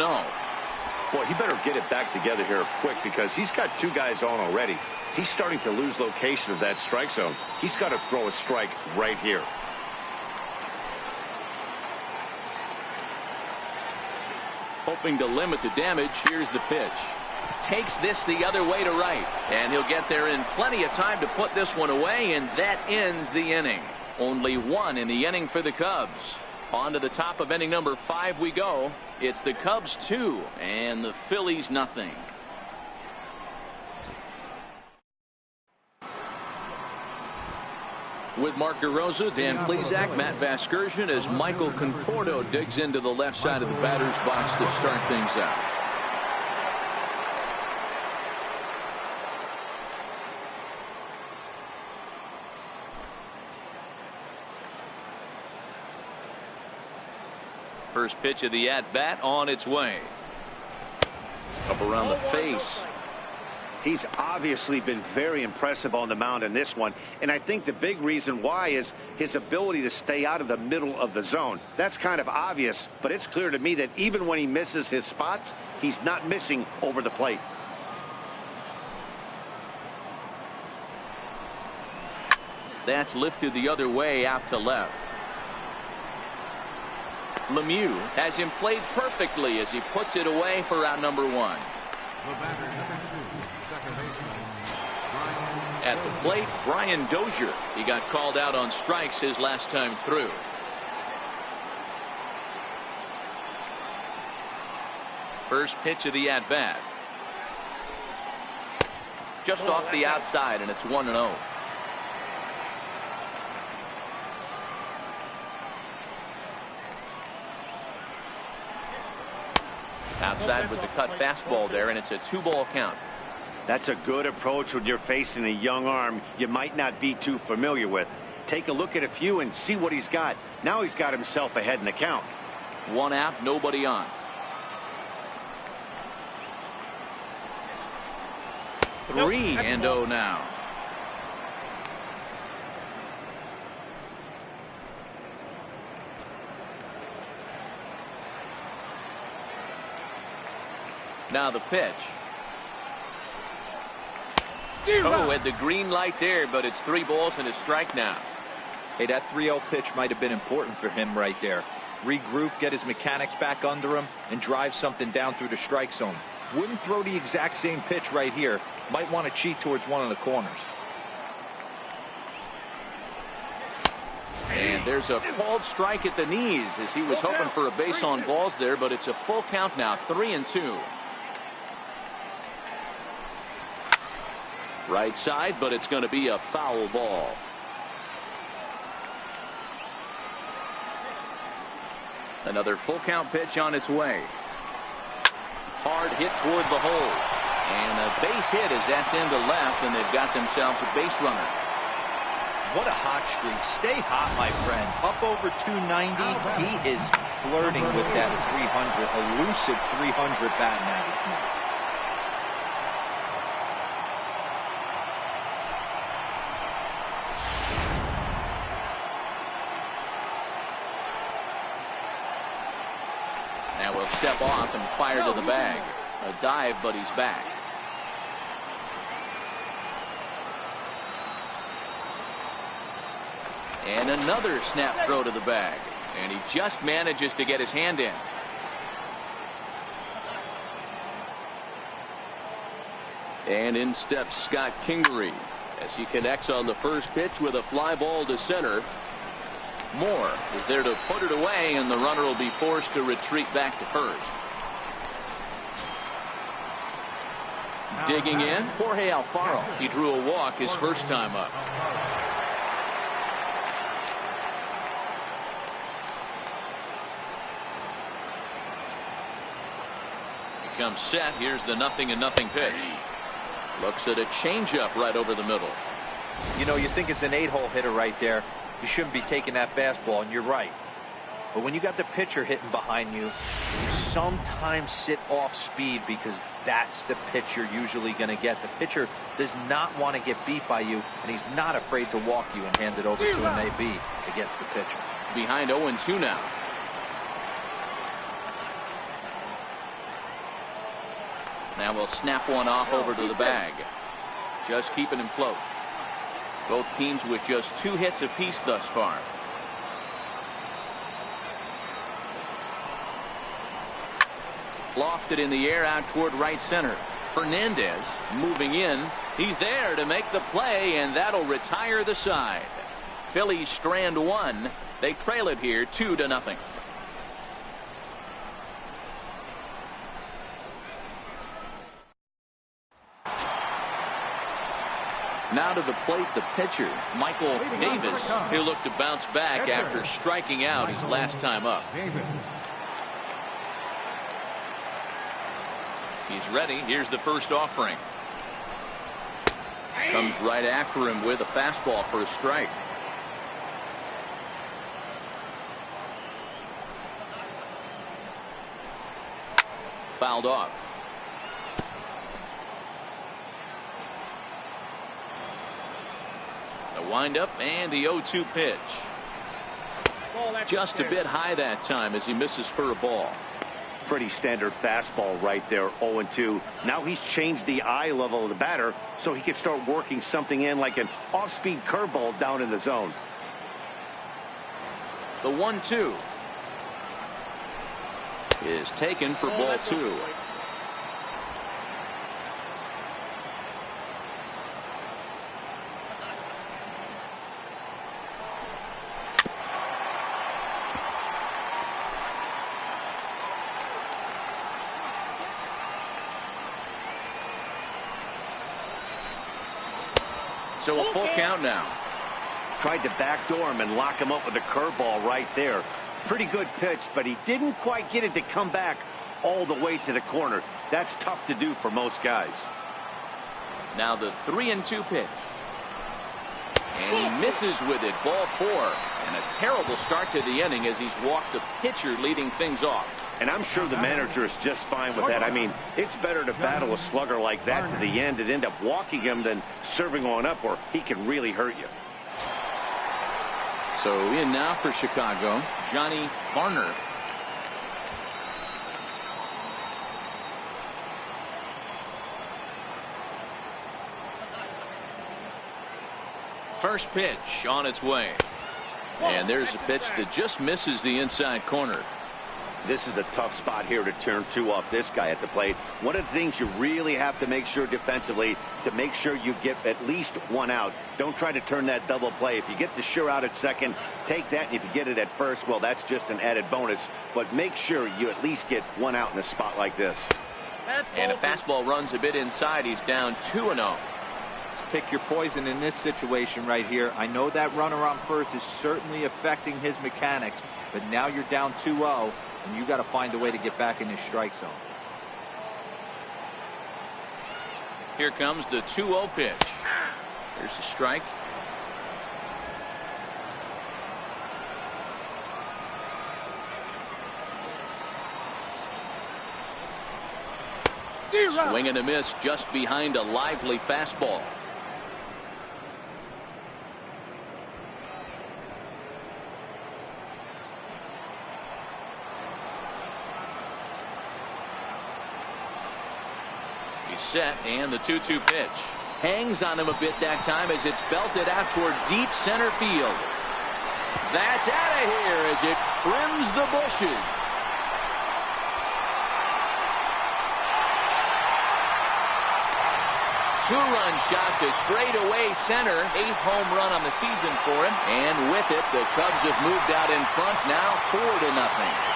Boy, he better get it back together here quick because he's got 2 guys on already. He's starting to lose location of that strike zone. He's got to throw a strike right here. Hoping to limit the damage. Here's the pitch. Takes this the other way to right. And he'll get there in plenty of time to put this one away, and that ends the inning. Only 1 in the inning for the Cubs. On to the top of inning number 5 we go. It's the Cubs 2 and the Phillies nothing. With Mark DeRosa, Dan Plesac, Matt Vasgersian as Michael Conforto digs into the left side of the batter's box to start things out. First pitch of the at-bat on its way. Up around the face. He's obviously been very impressive on the mound in this one, and I think the big reason why is his ability to stay out of the middle of the zone. That's kind of obvious, but it's clear to me that even when he misses his spots, he's not missing over the plate. That's lifted the other way out to left. Lemieux has him played perfectly as he puts it away for out number 1. At the plate, Brian Dozier. He got called out on strikes his last time through. First pitch of the at-bat. Just off the outside, and it's 1-0. Outside with the cut fastball there, and it's a 2-ball count. That's a good approach when you're facing a young arm you might not be too familiar with. Take a look at a few and see what he's got. Now he's got himself ahead in the count. 1 out, nobody on. 3-0 now. Now the pitch. Oh, had the green light there, but it's 3 balls and a strike now. Hey, that 3-0 pitch might have been important for him right there. Regroup, get his mechanics back under him, and drive something down through the strike zone. Wouldn't throw the exact same pitch right here. Might want to cheat towards one of the corners. And there's a called strike at the knees as he was hoping for a base on balls there, but it's a full count now, 3-2. Right side, but it's going to be a foul ball. Another full count pitch on its way. Hard hit toward the hole. And a base hit as that's into left, and they've got themselves a base runner. What a hot streak. Stay hot, my friend. Up over 290. He is flirting with that 300, elusive 300 batting average now. Now we'll step off and fire to the bag. A dive, but he's back. And another snap throw to the bag. And he just manages to get his hand in. And in steps Scott Kingery as he connects on the first pitch with a fly ball to center. Moore is there to put it away, and the runner will be forced to retreat back to first. Digging in, Jorge Alfaro. He drew a walk his first time up. He comes set. Here's the 0-0 pitch. Looks at a changeup right over the middle. You know, you think it's an 8-hole hitter right there. You shouldn't be taking that fastball, and you're right. But when you got the pitcher hitting behind you, you sometimes sit off speed because that's the pitch you're usually going to get. The pitcher does not want to get beat by you, and he's not afraid to walk you and hand it over to an AB against the pitcher. Behind 0-2 now. Now we'll snap one off over to the bag. Just keeping him close. Both teams with just 2 hits apiece thus far. Lofted in the air out toward right center. Fernandez moving in. He's there to make the play, and that'll retire the side. Phillies strand 1. They trail it here 2-0. Now to the plate, the pitcher, Michael Davis. He'll look to bounce back after striking out his last time up. He's ready. Here's the first offering. Comes right after him with a fastball for a strike. Fouled off. The windup and the 0-2 pitch. Just a bit high that time as he misses for a ball. Pretty standard fastball right there, 0-2. Now he's changed the eye level of the batter so he can start working something in like an off-speed curveball down in the zone. The 1-2 is taken for ball 2. So a full count now. Tried to backdoor him and lock him up with a curveball right there. Pretty good pitch, but he didn't quite get it to come back all the way to the corner. That's tough to do for most guys. Now the 3-2 pitch. And he misses with it. Ball 4. And a terrible start to the inning as he's walked the pitcher leading things off. And I'm sure the manager is just fine with that. I mean, it's better to battle a slugger like that to the end and end up walking him than serving on up where he can really hurt you. So in now for Chicago, Johnny Varner. First pitch on its way. And there's a pitch that just misses the inside corner. This is a tough spot here to turn 2 off this guy at the plate. One of the things you really have to make sure defensively to make sure you get at least 1 out. Don't try to turn that double play. If you get the sure out at second, take that. And if you get it at first, well, that's just an added bonus. But make sure you at least get 1 out in a spot like this. And a fastball runs a bit inside. He's down 2-0. Let's pick your poison in this situation right here. I know that runner on first is certainly affecting his mechanics, but now you're down 2-0, and you got to find a way to get back in his strike zone. Here comes the 2-0 pitch. Here's the strike. Swing and a miss just behind a lively fastball. He's set, and the 2-2 pitch. Hangs on him a bit that time as it's belted out toward deep center field. That's out of here as it trims the bushes. Two-run shot to straightaway center. 8th home run on the season for him. And with it, the Cubs have moved out in front now 4-0.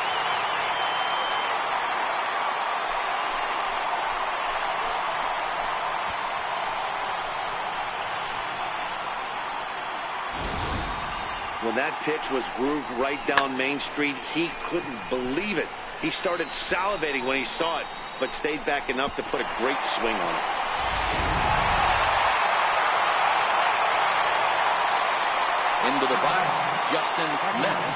When that pitch was grooved right down Main Street, he couldn't believe it. He started salivating when he saw it, but stayed back enough to put a great swing on it. Into the box, Justin next.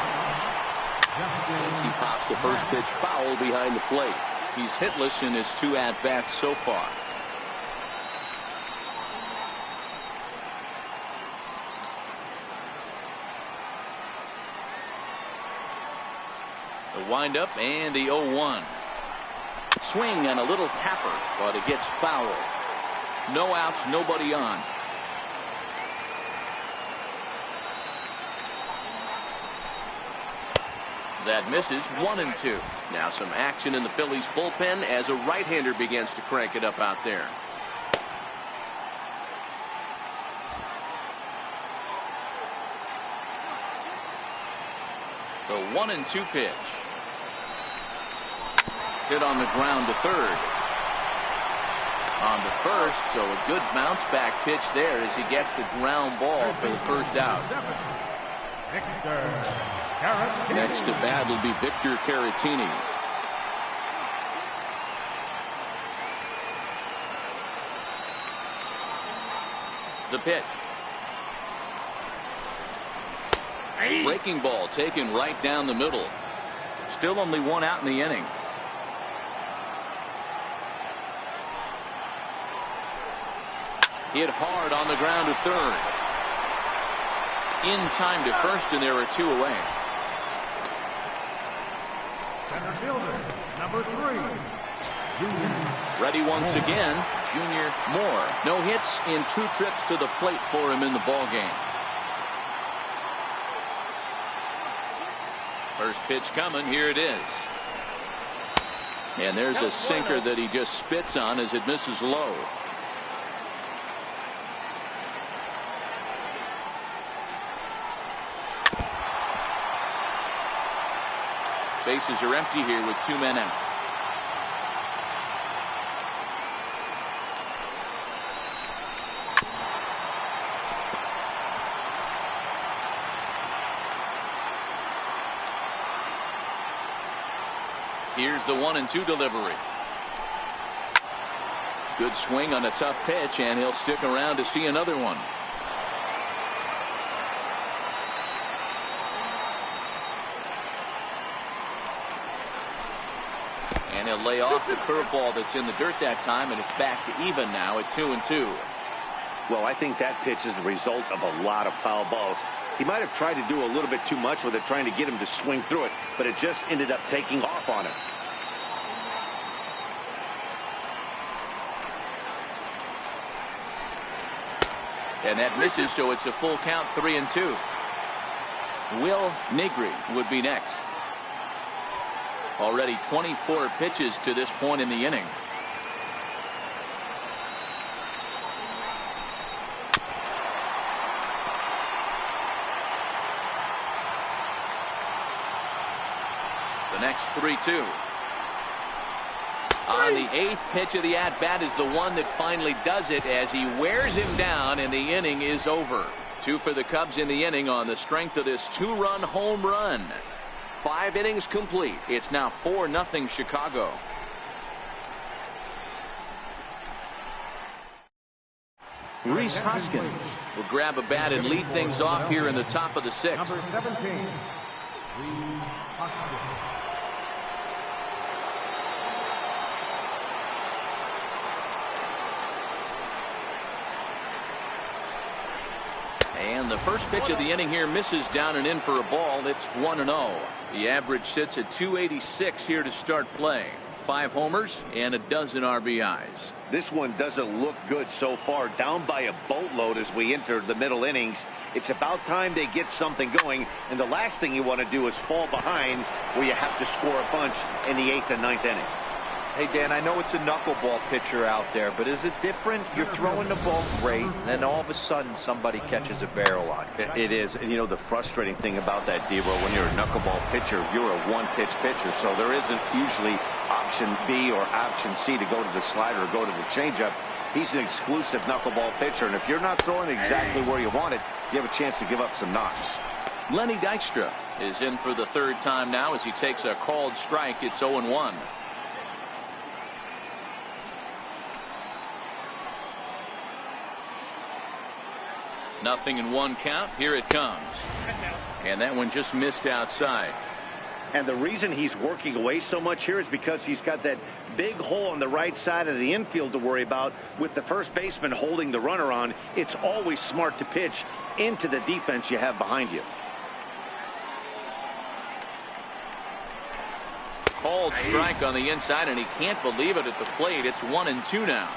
As he pops the first pitch foul behind the plate. He's hitless in his 2 at-bats so far. The windup and the 0-1. Swing and a little tapper, but it gets foul. No outs, nobody on. That misses. 1-2. Now some action in the Phillies bullpen as a right-hander begins to crank it up out there. The 1-2 pitch. Hit on the ground to third. On to first, so a good bounce back pitch there as he gets the ground ball for the first out. Next to bat will be Victor Caratini. The pitch. Breaking ball taken right down the middle. Still only 1 out in the inning. Hit hard on the ground to third. In time to first, and there are 2 away. Center fielder, number 3, Junior. Ready once again, Junior Moore. No hits in 2 trips to the plate for him in the ball game. First pitch coming. Here it is. And there's a sinker that he just spits on as it misses low. Bases are empty here with 2 men out. Here's the 1-2 delivery. Good swing on a tough pitch, and he'll stick around to see another one. And he'll lay off the curveball that's in the dirt that time, and it's back to even now at 2-2. Well, I think that pitch is the result of a lot of foul balls. He might have tried to do a little bit too much with it, trying to get him to swing through it, but it just ended up taking off on him. And that misses, so it's a full count, 3-2. Will Negri would be next. Already 24 pitches to this point in the inning. The next 3-2. On the 8th pitch of the at-bat is the one that finally does it as he wears him down, and the inning is over. 2 for the Cubs in the inning on the strength of this 2-run home run. 5 innings complete. It's now 4-0 Chicago. Rhys Hoskins will grab a bat and lead things off here in the top of the 6th. Number 17, Rhys Hoskins. And the first pitch of the inning here misses down and in for a ball. It's 1-0. The average sits at 286 here to start play. 5 homers and a dozen RBIs. This one doesn't look good so far. Down by a boatload as we enter the middle innings. It's about time they get something going. And the last thing you want to do is fall behind where you have to score a bunch in the 8th and 9th inning. Hey, Dan, I know it's a knuckleball pitcher out there, but is it different? You're throwing the ball great, and then all of a sudden somebody catches a barrel on it. It is. And, you know, the frustrating thing about that, Debo, when you're a knuckleball pitcher, you're a one-pitch pitcher, so there isn't usually option B or option C to go to the slider or go to the changeup. He's an exclusive knuckleball pitcher, and if you're not throwing exactly where you want it, you have a chance to give up some knocks. Lenny Dykstra is in for the 3rd time now as he takes a called strike. It's 0-1. Nothing in 1 count. Here it comes. And that one just missed outside. And the reason he's working away so much here is because he's got that big hole on the right side of the infield to worry about. With the first baseman holding the runner on, it's always smart to pitch into the defense you have behind you. Called strike on the inside, and he can't believe it at the plate. It's 1-2 now.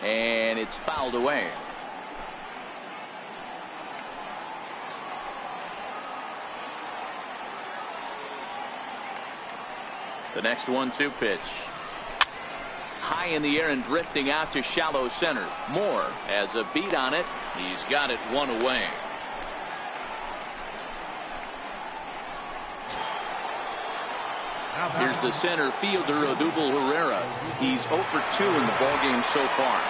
And it's fouled away. The next 1-2 pitch. High in the air and drifting out to shallow center. Moore has a beat on it. He's got it 1 away. Here's the center fielder, Odubel Herrera. He's 0 for 2 in the ballgame so far.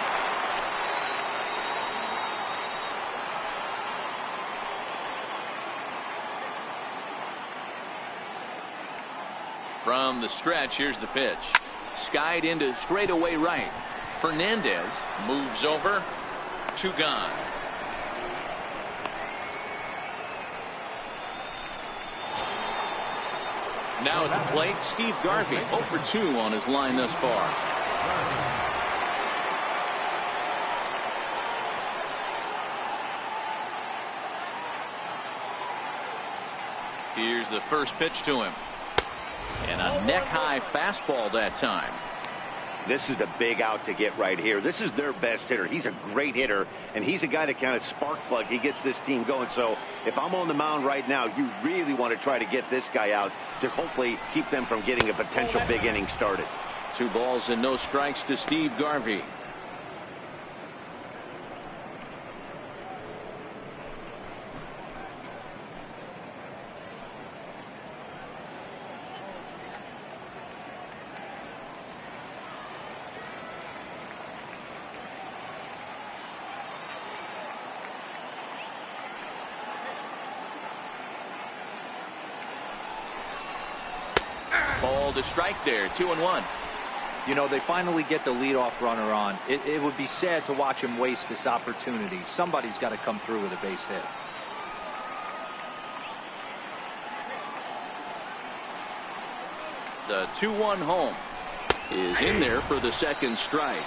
From the stretch, here's the pitch. Skied into straightaway right. Fernandez moves over. 2 gone. Now at the plate, Steve Garvey, 0 for 2 on his line thus far. Here's the first pitch to him. And a neck-high fastball that time. This is the big out to get right here. This is their best hitter. He's a great hitter, and he's a guy that kind of spark plug. He gets this team going. So if I'm on the mound right now, you really want to try to get this guy out to hopefully keep them from getting a potential big inning started. 2 balls and no strikes to Steve Garvey. Ball to strike there. 2-1. You know, they finally get the leadoff runner on. It would be sad to watch him waste this opportunity. Somebody's got to come through with a base hit. The 2-1 home is in there for the second strike.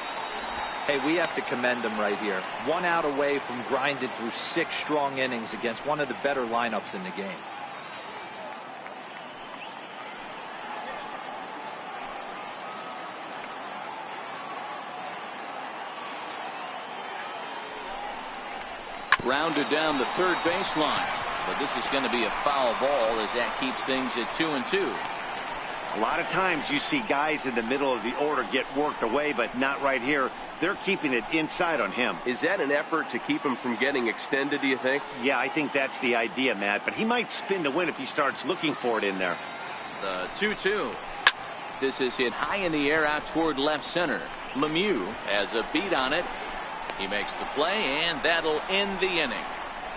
Hey, we have to commend him right here. 1 out away from grinding through 6 strong innings against one of the better lineups in the game. Rounded down the third baseline. But this is going to be a foul ball as that keeps things at 2-2. A lot of times you see guys in the middle of the order get worked away, but not right here. They're keeping it inside on him. Is that an effort to keep him from getting extended, do you think? Yeah, I think that's the idea, Matt. But he might spin to win if he starts looking for it in there. The 2-2. This is hit high in the air out toward left center. Lemieux has a beat on it. He makes the play, and that'll end the inning.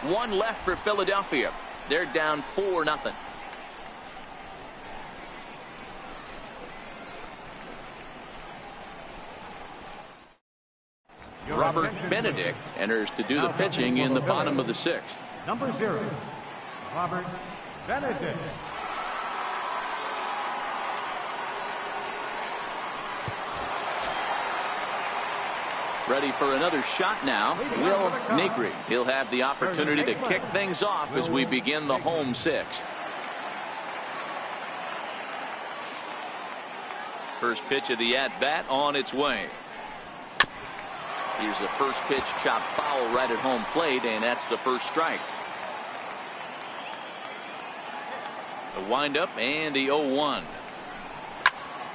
One left for Philadelphia. They're down 4-0. Robert Benedict enters to do the pitching in the bottom of the 6th. Number 0, Robert Benedict. Ready for another shot now, Will Negri. He'll have the opportunity to kick things off as we begin the home 6th. First pitch of the at-bat on its way. Here's a first pitch chopped foul right at home plate, and that's the first strike. The windup and the 0-1.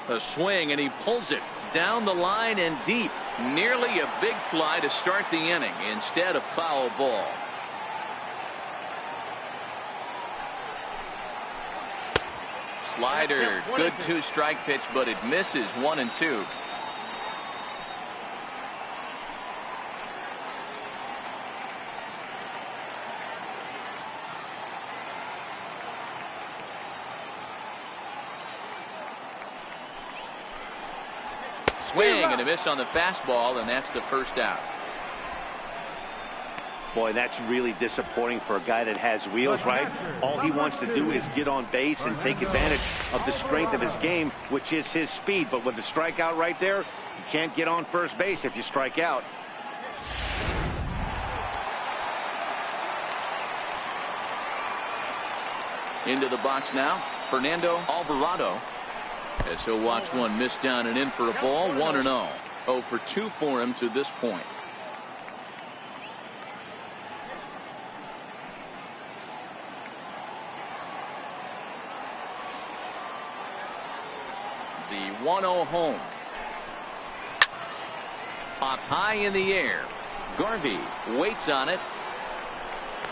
A swing, and he pulls it down the line and deep. Nearly a big fly to start the inning. Instead, a foul ball. Slider, good 2-strike pitch, but it misses 1-2. Swing and a miss on the fastball, and that's the first out. Boy, that's really disappointing for a guy that has wheels, right? All he wants to do is get on base and take advantage of the strength of his game, which is his speed. But with the strikeout right there, you can't get on first base if you strike out. Into the box now, Fernando Alvarado. As he'll watch one miss down and in for a ball. 1-0. 0 for 2 for him to this point. The 1-0 home. Popped high in the air. Garvey waits on it,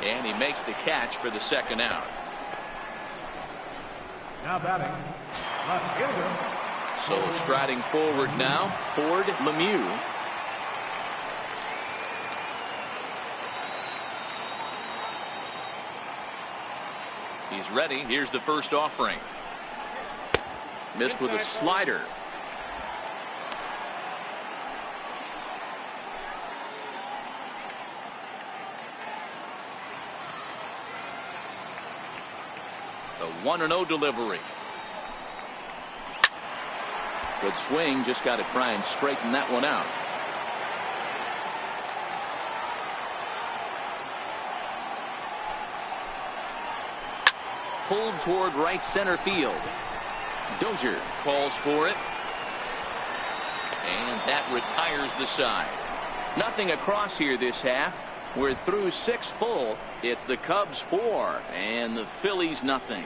and he makes the catch for the second out. Now batting, left fielder. So striding forward now, Ford Lemieux. He's ready. Here's the first offering. Missed with a slider. The 1-0 delivery. Good swing, just got to try and straighten that one out. Pulled toward right center field. Dozier calls for it, and that retires the side. Nothing across here this half. We're through 6 full. It's the Cubs 4 and the Phillies nothing.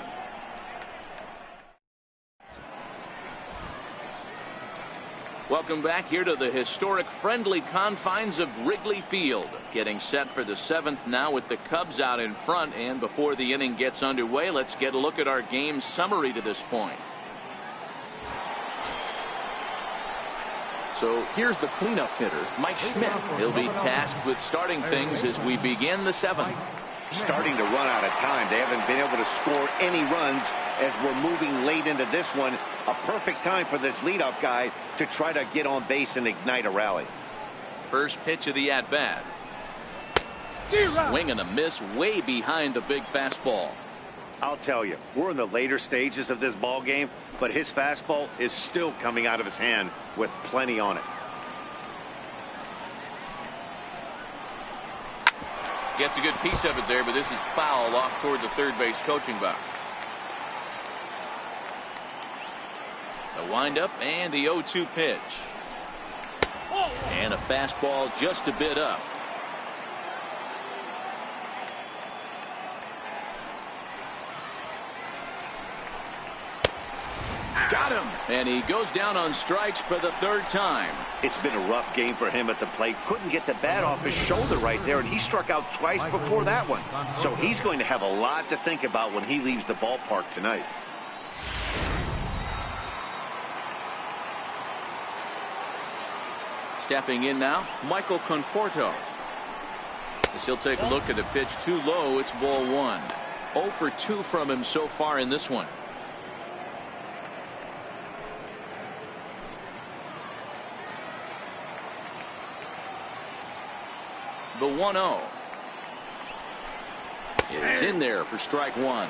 Welcome back here to the historic friendly confines of Wrigley Field. Getting set for the 7th now with the Cubs out in front. And before the inning gets underway, let's get a look at our game summary to this point. So here's the cleanup hitter, Mike Schmidt. He'll be tasked with starting things as we begin the 7th. Starting to run out of time. They haven't been able to score any runs as we're moving late into this one. A perfect time for this leadoff guy to try to get on base and ignite a rally. First pitch of the at-bat. Swing and a miss way behind the big fastball. I'll tell you, we're in the later stages of this ball game, but his fastball is still coming out of his hand with plenty on it. Gets a good piece of it there, but this is foul off toward the third base coaching box. The windup and the 0-2 pitch. And a fastball just a bit up. Got him. And he goes down on strikes for the third time. It's been a rough game for him at the plate. Couldn't get the bat off his shoulder right there, and he struck out twice before that one. So he's going to have a lot to think about when he leaves the ballpark tonight. Stepping in now, Michael Conforto. As he'll take a look at the pitch too low, it's ball one. 0 for 2 from him so far in this one. The 1-0 is in there for strike one.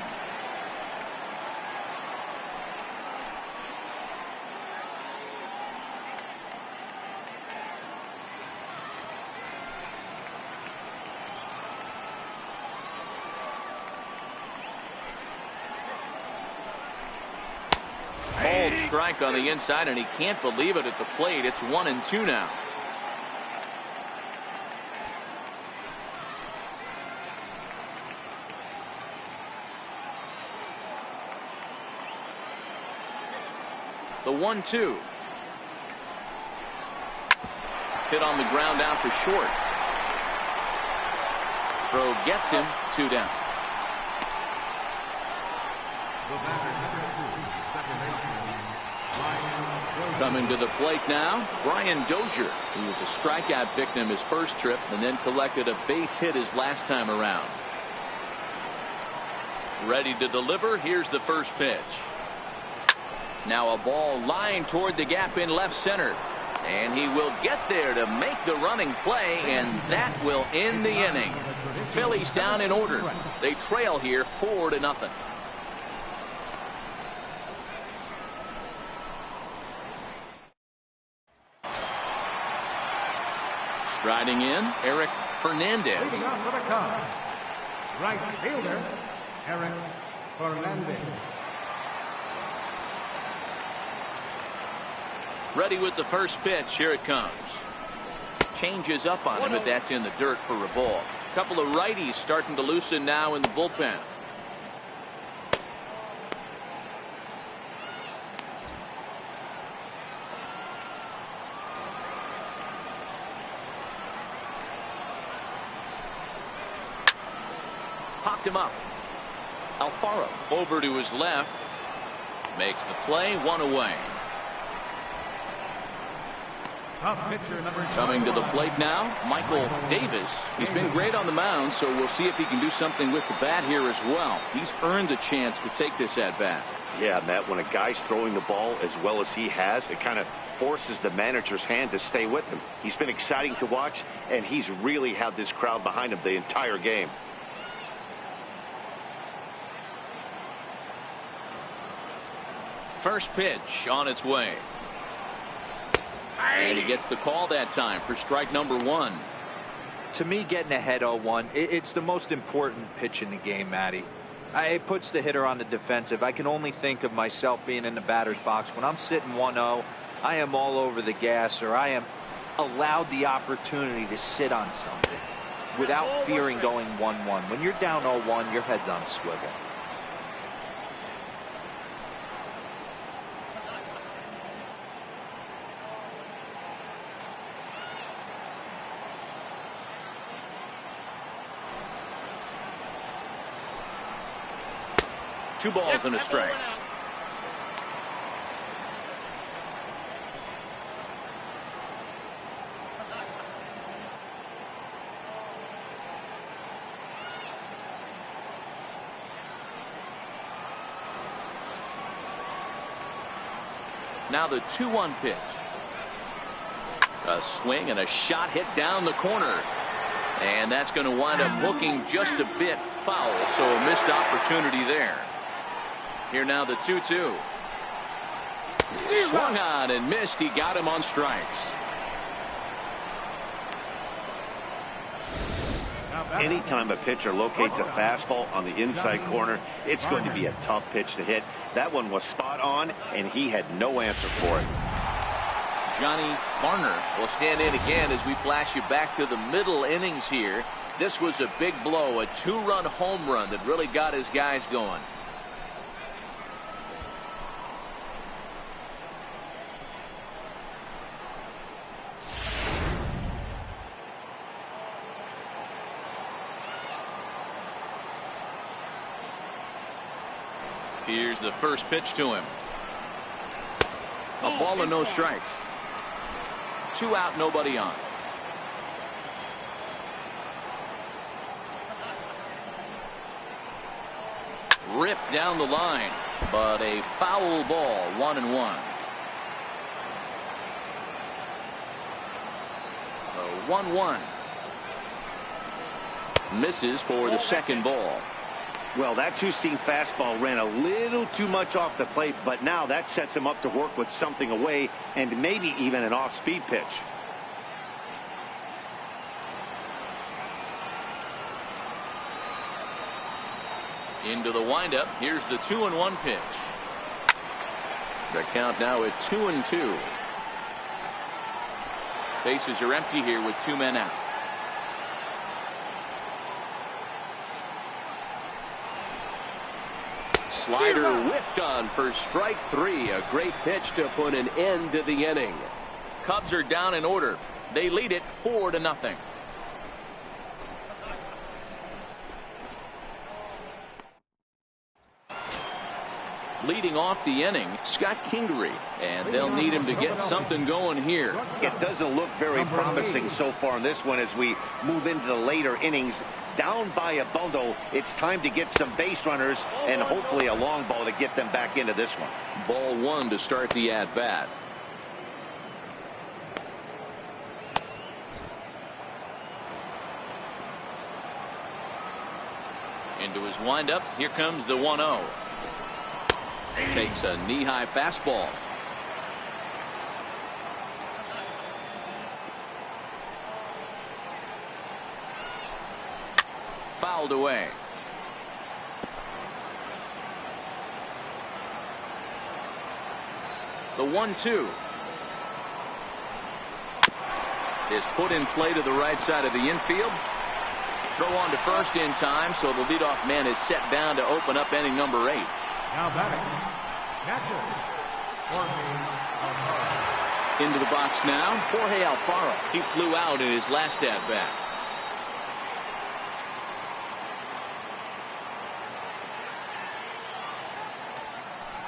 Bold strike on the inside, and he can't believe it at the plate. It's 1-2 now. The 1-2. Hit on the ground out for short. Throw gets him, 2 down. Coming to the plate now, Brian Dozier. He was a strikeout victim his first trip and then collected a base hit his last time around. Ready to deliver. Here's the first pitch. Now a ball lined toward the gap in left center. And he will get there to make the running play, and that will end the inning. Phillies down in order. They trail here 4-0. Striding in, Eric Fernandez. Leading off for the Cubs, right fielder, Eric Fernandez. Ready with the first pitch. Here it comes. Changes up on him, but that's in the dirt for a ball. Couple of righties starting to loosen now in the bullpen. Popped him up. Alfaro over to his left. Makes the play, 1 away. Coming to the plate now, Michael Davis. He's been great on the mound, so we'll see if he can do something with the bat here as well. He's earned a chance to take this at bat. Yeah, Matt, when a guy's throwing the ball as well as he has, it kind of forces the manager's hand to stay with him. He's been exciting to watch, and he's really had this crowd behind him the entire game. First pitch on its way. And he gets the call that time for strike number 1. To me, getting ahead 0-1, it's the most important pitch in the game, Matty. It puts the hitter on the defensive. I can only think of myself being in the batter's box. When I'm sitting 1-0, I am all over the gas, or I am allowed the opportunity to sit on something without fearing going 1-1. When you're down 0-1, your head's on a swivel. Two balls and a strike. Now the 2-1 pitch. A swing and a shot hit down the corner. And that's going to wind up hooking just a bit foul, so a missed opportunity there. Here now the 2-2. Swung on and missed. He got him on strikes. Anytime a pitcher locates a fastball on the inside corner, it's going to be a tough pitch to hit. That one was spot on, and he had no answer for it. Johnny Varner will stand in again as we flash you back to the middle innings here. This was a big blow, a 2-run home run that really got his guys going. Here's the first pitch to him. A ball and no strikes. 2 out, nobody on. Ripped down the line, but a foul ball. 1-1. The 1-1 misses for the second ball. Well, that two-seam fastball ran a little too much off the plate, but now that sets him up to work with something away and maybe even an off-speed pitch. Into the windup. Here's the 2-1 pitch. The count now at 2-2. Bases are empty here with 2 men out. Slider whiffed on for strike 3. A great pitch to put an end to the inning. Cubs are down in order. They lead it 4-0. Leading off the inning, Scott Kingery, and they'll need him to get something going here. It doesn't look very promising so far in this one as we move into the later innings. Down by a bundle, it's time to get some base runners and hopefully a long ball to get them back into this one. Ball 1 to start the at-bat. Into his windup, here comes the 1-0. Takes a knee-high fastball. Fouled away. The 1-2 is put in play to the right side of the infield. Throw on to first in time, so the leadoff man is set down to open up inning number 8. Now batting, catcher, Jorge Alfaro. Into the box now, Jorge Alfaro. He flew out in his last at-bat.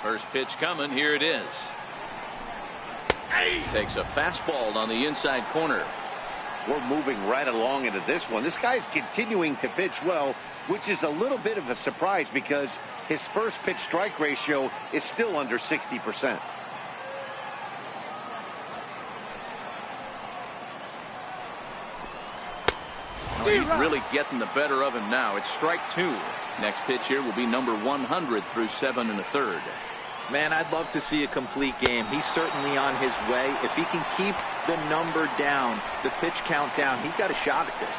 First pitch coming, here it is. Takes a fastball on the inside corner. We're moving right along into this one. This guy's continuing to pitch well, which is a little bit of a surprise because his first pitch strike ratio is still under 60%. Oh, he's really getting the better of him now. It's strike 2. Next pitch here will be number 100 through 7 1/3. Man, I'd love to see a complete game. He's certainly on his way. If he can keep the number down, the pitch count down, he's got a shot at this.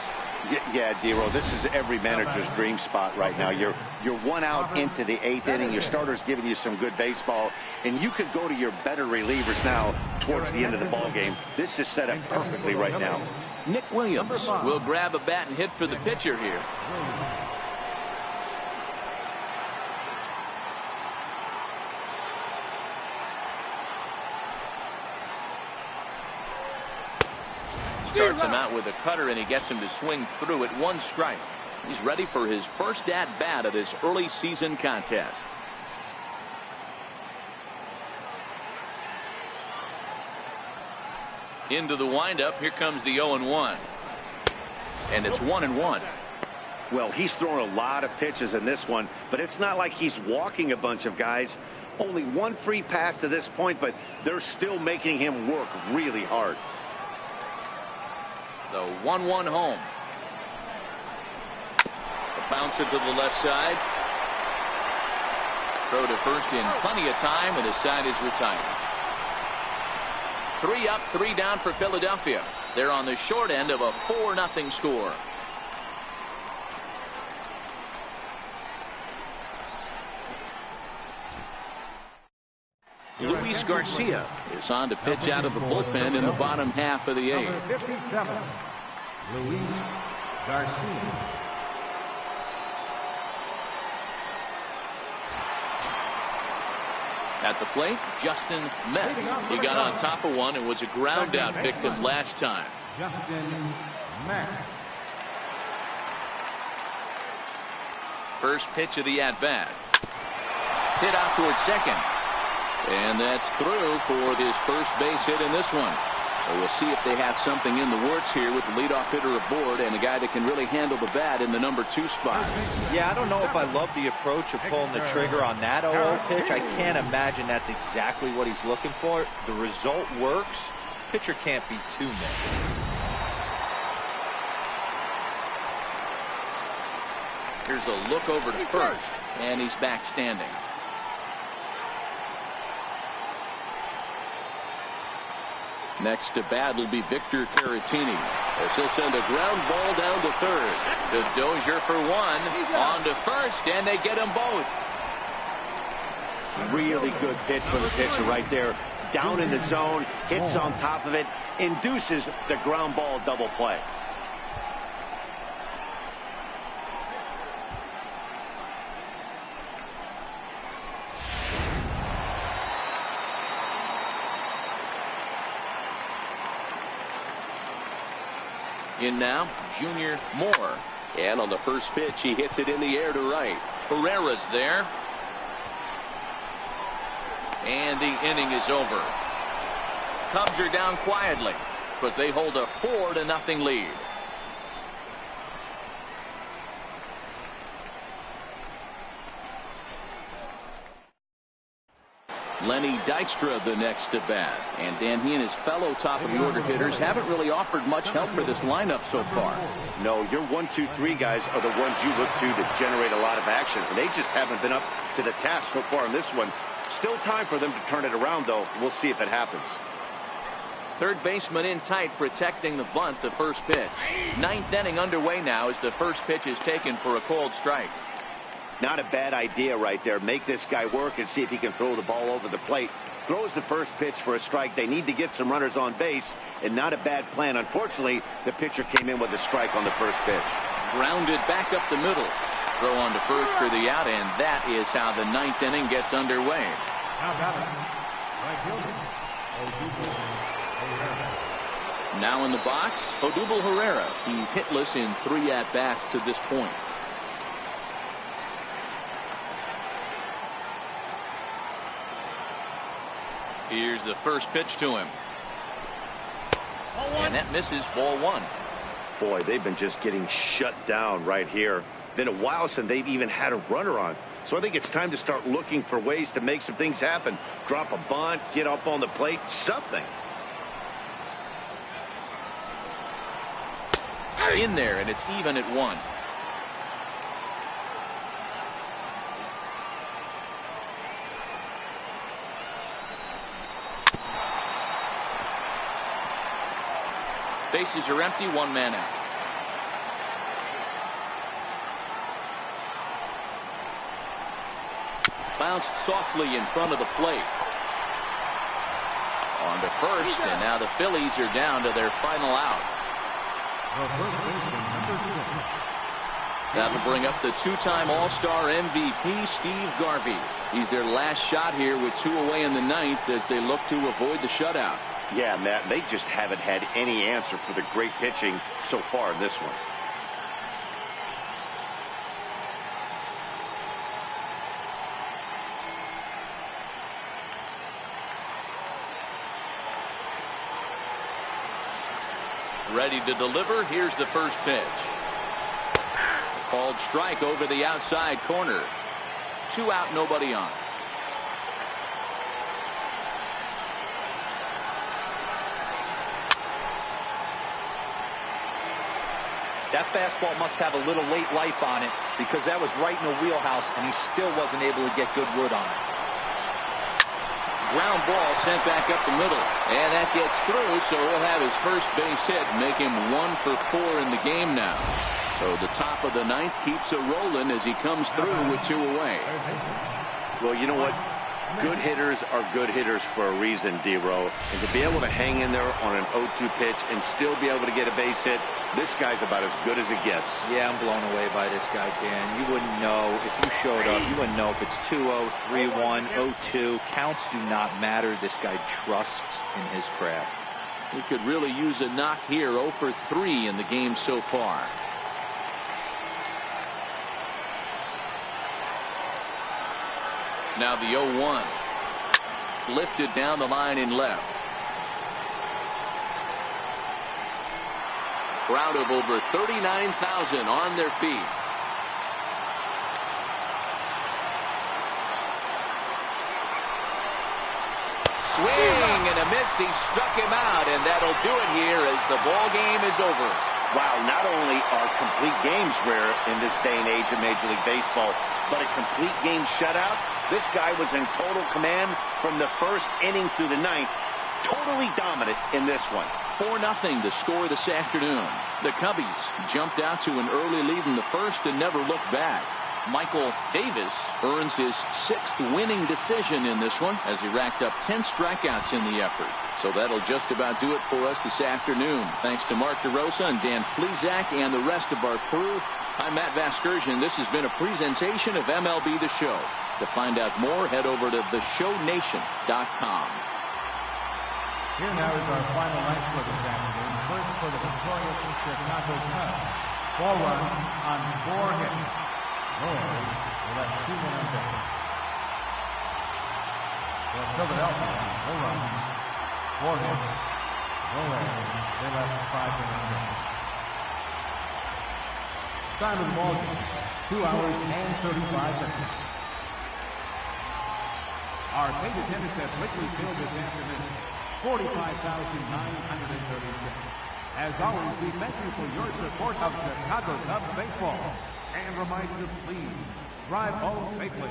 Yeah, D-Roll, this is every manager's dream spot right now. You're 1 out into the 8th inning. Your starter's giving you some good baseball, and you could go to your better relievers now towards the end of the ball game. This is set up perfectly right now. Nick Williams will grab a bat and hit for the pitcher here. Starts him out with a cutter, and he gets him to swing through it. 1 strike. He's ready for his first at-bat of this early season contest. Into the windup. Here comes the 0-1. And it's 1-1. Well, he's thrown a lot of pitches in this one, but it's not like he's walking a bunch of guys. Only 1 free pass to this point, but they're still making him work really hard. The 1-1 home. A bouncer to the left side. Throw to first in plenty of time, and the side is retired. 3 up, 3 down for Philadelphia. They're on the short end of a 4-0 score. Luis Garcia is on to pitch out of the bullpen in the bottom half of the 8th. Number 57, Luis Garcia. At the plate, Justin Metz. He got on top of one and was a ground out victim last time. Justin Metz. First pitch of the at-bat. hit out towards second. And that's through for his first base hit in this one. So we'll see if they have something in the works here with the leadoff hitter aboard and a guy that can really handle the bat in the number 2 spot. Yeah, I don't know if I love the approach of pulling the trigger on that 0-0 pitch. I can't imagine that's exactly what he's looking for. The result works. Pitcher can't be too mixed. Here's a look over to first, and he's back standing. Next to bat will be Victor Caratini, as he'll send a ground ball down to third. The Dozier for 1, on to first, and they get them both. Really good pitch for the pitcher right there. Down in the zone, hits on top of it, induces the ground ball double play. In now, Junior Moore. And on the first pitch, he hits it in the air to right. Herrera's there. And the inning is over. Cubs are down quietly, but they hold a 4-0 lead. Lenny Dykstra the next to bat. And Dan, he and his fellow top-of-the-order hitters haven't really offered much help for this lineup so far. No, your 1, 2, 3 guys are the ones you look to generate a lot of action. They just haven't been up to the task so far in this one. Still time for them to turn it around, though. We'll see if it happens. Third baseman in tight, protecting the bunt, the first pitch. 9th inning underway now as the first pitch is taken for a called strike. Not a bad idea right there. Make this guy work and see if he can throw the ball over the plate. Throws the first pitch for a strike. They need to get some runners on base, and not a bad plan. Unfortunately, the pitcher came in with a strike on the first pitch. Grounded back up the middle. Throw on to first for the out, and that is how the 9th inning gets underway. Now in the box, Odubel Herrera. He's hitless in 3 at-bats to this point. Here's the first pitch to him. And that misses, ball 1. Boy, they've been just getting shut down right here. Been a while since they've even had a runner on. So I think it's time to start looking for ways to make some things happen. Drop a bunt, get up on the plate, something. In there, and it's even at 1. Bases are empty, 1 man out. Bounced softly in front of the plate. On to first, and now the Phillies are down to their final out. That'll bring up the 2-time All-Star MVP, Steve Garvey. He's their last shot here with 2 away in the 9th as they look to avoid the shutout. Yeah, Matt, they just haven't had any answer for the great pitching so far in this one. Ready to deliver. Here's the first pitch. Called strike over the outside corner. 2 out, nobody on. That fastball must have a little late life on it because that was right in the wheelhouse and he still wasn't able to get good wood on it. Ground ball sent back up the middle, and that gets through, so he'll have his first base hit, make him 1 for 4 in the game now. So the top of the 9th keeps it rolling as he comes through with 2 away. Well, you know what? Good hitters are good hitters for a reason, D-Row. And to be able to hang in there on an 0-2 pitch and still be able to get a base hit, this guy's about as good as it gets. Yeah, I'm blown away by this guy, Dan. You wouldn't know if you showed up. You wouldn't know if it's 2-0, 3-1, 0-2. Counts do not matter. This guy trusts in his craft. He could really use a knock here. 0 for 3 in the game so far. Now the 0-1. Lifted down the line in left. Crowd of over 39,000 on their feet. Swing and a miss. He struck him out, and that'll do it here as the ball game is over. Wow, not only are complete games rare in this day and age of Major League Baseball, but a complete game shutout. This guy was in total command from the first inning through the ninth. Totally dominant in this one. 4-0 the score this afternoon. The Cubbies jumped out to an early lead in the first and never looked back. Michael Davis earns his 6th winning decision in this one as he racked up 10 strikeouts in the effort. So that'll just about do it for us this afternoon. Thanks to Mark DeRosa and Dan Plesac and the rest of our crew. I'm Matt Vasgersian. This has been a presentation of MLB The Show. To find out more, head over to theshownation.com. Here now is our final night for this afternoon. First for the victorious Chicago Cubs. Ball run on 4 hits. Noise will have 2 men on base. For Philadelphia, no runs, 4 hits, no errors. They left 5 men on base. Time of the ball game, 2 hours and 35 minutes. Our paid attendance at Wrigley Field this afternoon, 45,936. As always, we thank you for your support of Chicago Cubs baseball. And remind you to please drive home safely.